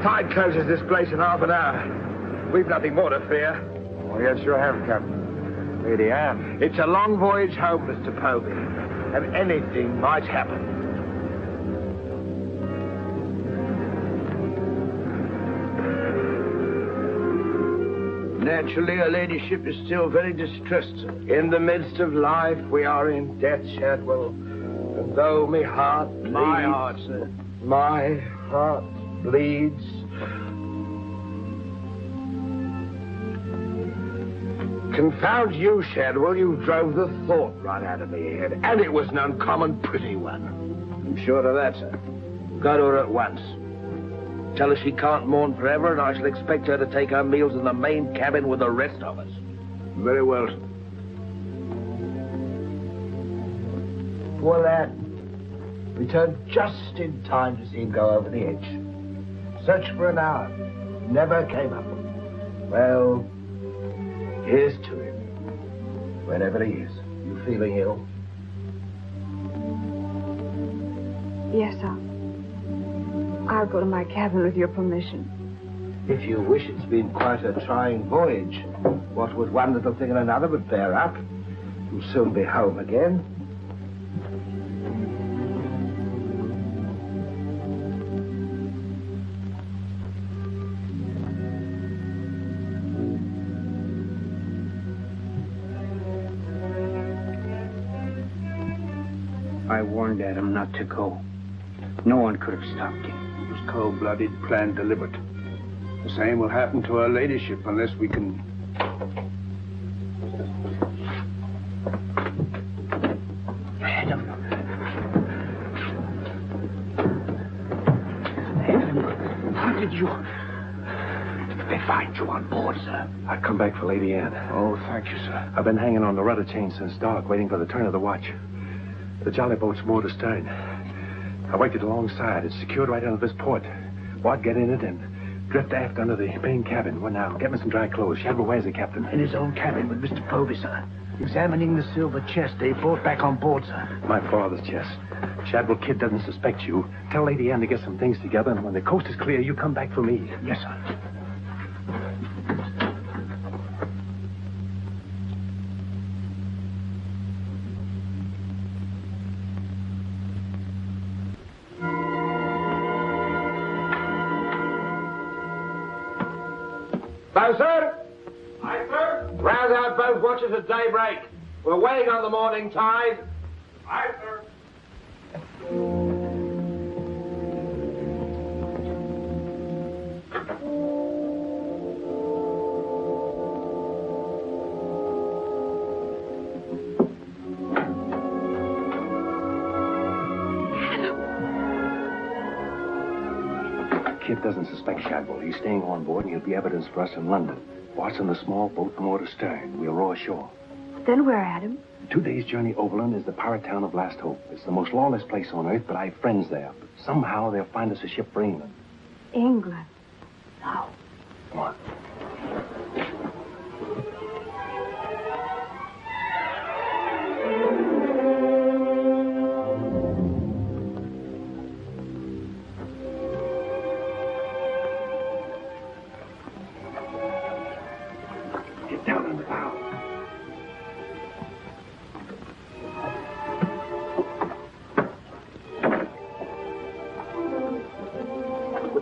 Tide closes this place in half an hour. We've nothing more to fear. Oh, yes, you have, Captain. Lady Anne. It's a long voyage home, Mr. Povey, and anything might happen. Naturally, her ladyship is still very distressed. In the midst of life, we are in debt, Shadwell. And though my heart bleeds... My heart, sir. My heart bleeds... Confound you, Shadwell. You drove the thought right out of me head. And it was an uncommon pretty one. I'm sure of that, sir. Go to her at once. Tell her she can't mourn forever, and I shall expect her to take her meals in the main cabin with the rest of us. Very well, sir. Poor lad. Returned just in time to see him go over the edge. Searched for an hour. Never came up. Well, here's to him. Wherever he is. You feeling ill? Yes, I'll go to my cabin with your permission. If you wish, it's been quite a trying voyage. What with one little thing and another would bear up. You'll soon be home again. I warned Adam not to go. No one could have stopped him. It was cold-blooded, planned, deliberate. The same will happen to her ladyship unless we can... Adam, how did you... They find you on board, sir? I've come back for Lady Anne. Oh, thank you, sir. I've been hanging on the rudder chain since dark, waiting for the turn of the watch. The jolly boat's moored astern. I worked it alongside. It's secured right under this port. Wad get in it and drift aft under the main cabin. Well, now, get me some dry clothes. Shadwell, where's the captain? In his own cabin with Mr. Povey, sir. Examining the silver chest they brought back on board, sir. My father's chest. Shadwell Kid doesn't suspect you. Tell Lady Anne to get some things together, and when the coast is clear, you come back for me. Yes, sir. Sir? Aye, sir. Rouse out both watches at daybreak. We're waiting on the morning tide. Aye, sir. Kid doesn't suspect Shadwell. He's staying on board, and he'll be evidence for us in London. Watching the small boat moored astern. We'll row ashore. Then where, Adam? 2 days' journey overland is the pirate town of Last Hope. It's the most lawless place on earth, but I have friends there. Somehow they'll find us a ship for England. England. Now, come on.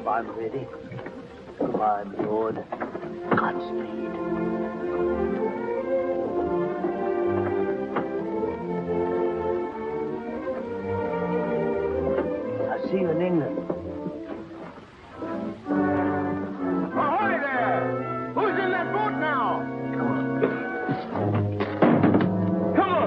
I'm ready. Goodbye, my lord. Godspeed. I'll see you in England. Ahoy there! Who's in that boat now? Come on. Come on!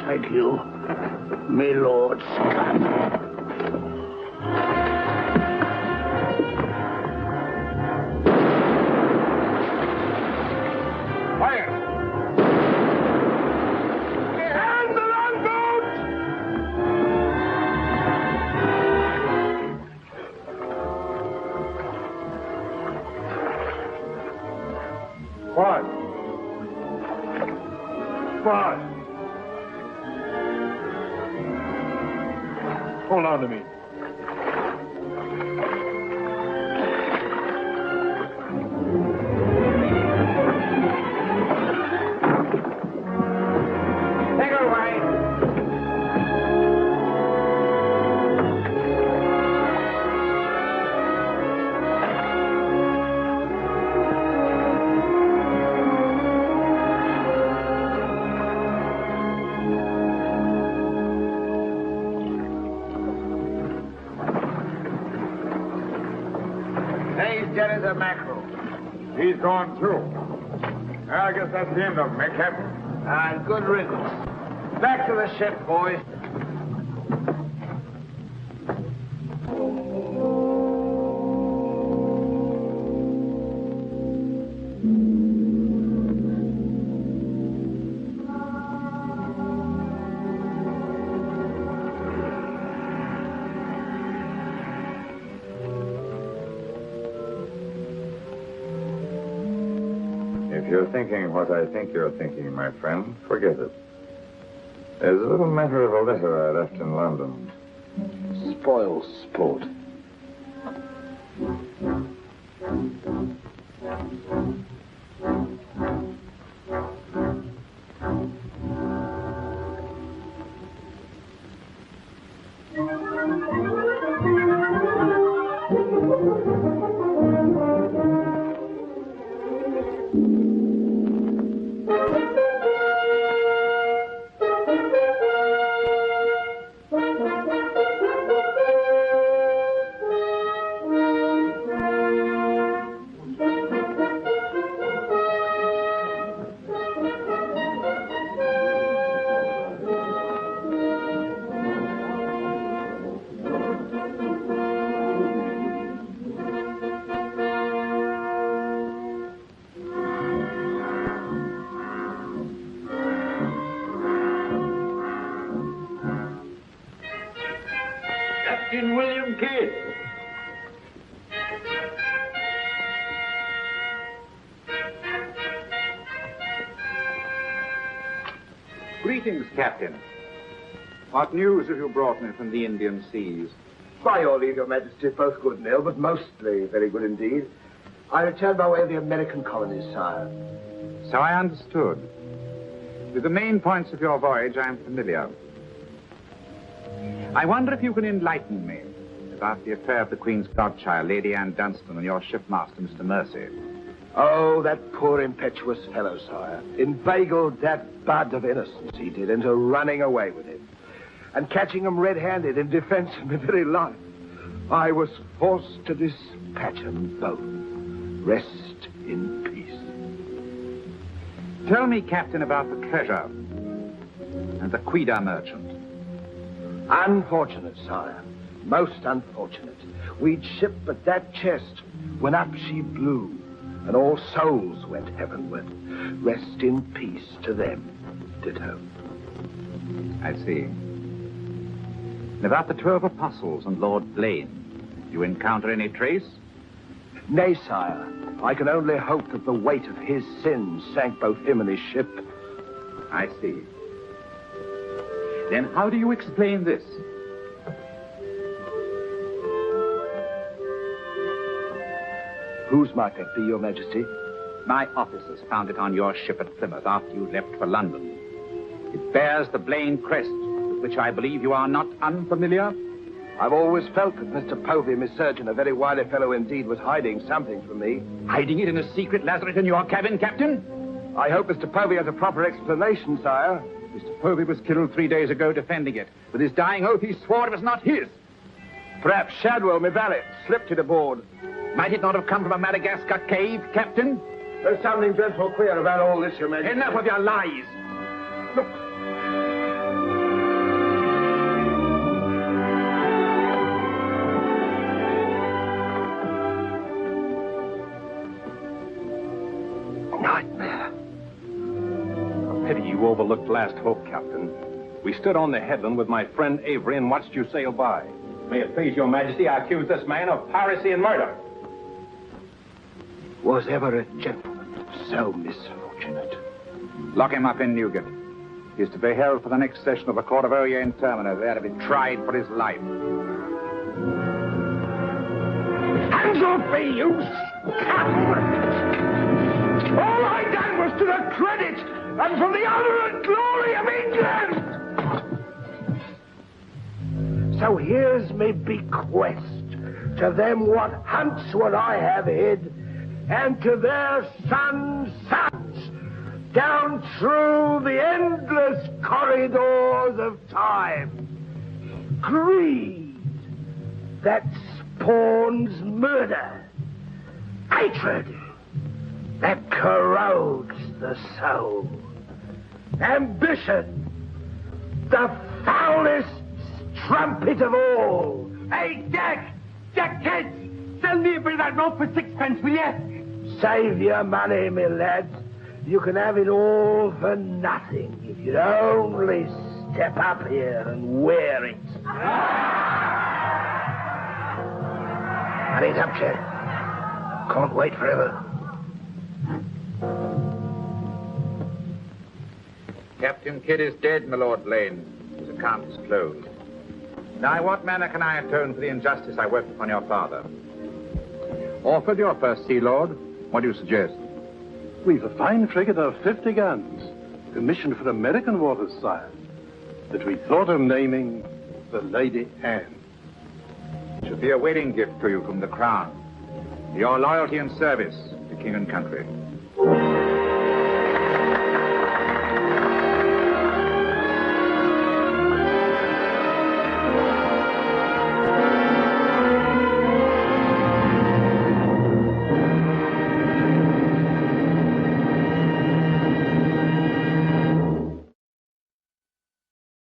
Thank you, my lord Scott. Fire! And the longboat! What? What? Hold on to me. Jerry's a mackerel. He's gone, too. I guess that's the end of him, eh, Captain? And good riddance. Back to the ship, boys. If you're thinking what I think you're thinking, my friend, forget it. There's a little matter of a letter I left in London. Spoil sport. Captain William Kidd. Greetings, Captain. What news have you brought me from the Indian seas? By your leave, Your Majesty, both good and ill, but mostly very good indeed. I returned by way of the American colonies, sire. So I understood. With the main points of your voyage, I am familiar. I wonder if you can enlighten me about the affair of the Queen's godchild, Lady Anne Dunstan, and your shipmaster, Mr. Mercy. Oh, that poor impetuous fellow, sire. Inveigled that bud of innocence he did into running away with him. And catching him red-handed in defense of my very life. I was forced to dispatch them both. Rest in peace. Tell me, Captain, about the treasure and the Quida merchant. Unfortunate, sire. Most unfortunate. We'd ship but that chest when up she blew, and all souls went heavenward. Rest in peace to them. Ditto. I see. And about the 12 apostles and Lord Blaine, do you encounter any trace? Nay, sire. I can only hope that the weight of his sins sank both him and his ship. I see. Then how do you explain this? Whose might that be, Your Majesty? My officers found it on your ship at Plymouth after you left for London. It bears the Blaine crest, with which I believe you are not unfamiliar. I've always felt that Mr. Povey, my surgeon, a very wily fellow indeed, was hiding something from me. Hiding it in a secret lazaret in your cabin, Captain? I hope Mr. Povey has a proper explanation, sire. Mr. Povey was killed 3 days ago defending it. With his dying oath, he swore it was not his. Perhaps Shadwell, my valet, slipped it aboard. Might it not have come from a Madagascar cave, Captain? There's something dreadful queer about all this, Your Majesty. Enough of your lies. Look. Nightmare. A pity you overlooked last hope, Captain. We stood on the headland with my friend Avery and watched you sail by. May it please your majesty, I accuse this man of piracy and murder. Was ever a gentleman so misfortunate? Lock him up in Newgate. He is to be held for the next session of the Court of Oyer in Termina, there to be tried for his life. Hands off me, you scum! All I done was to the credit and for the honor and glory of England! So here's me bequest to them what hunts what I have hid, and to their sons' sons, down through the endless corridors of time. Greed that spawns murder, Hatred that corrodes the soul. Ambition, the foulest strumpet of all. Hey, Jack! Jack Kent! Sell me a bit of that rope for 6 pence, will you? Save your money, my lads. You can have it all for nothing if you only step up here and wear it. Hurry up, Jack. Can't wait forever. Captain Kidd is dead, my Lord Blaine. His account is closed. Now, in what manner can I atone for the injustice I worked upon your father? Orford, your first Sea Lord. What do you suggest? We've a fine frigate of 50 guns, commissioned for American waters, sire, that we thought of naming the Lady Anne. It should be a wedding gift to you from the Crown. For your loyalty and service to king and country.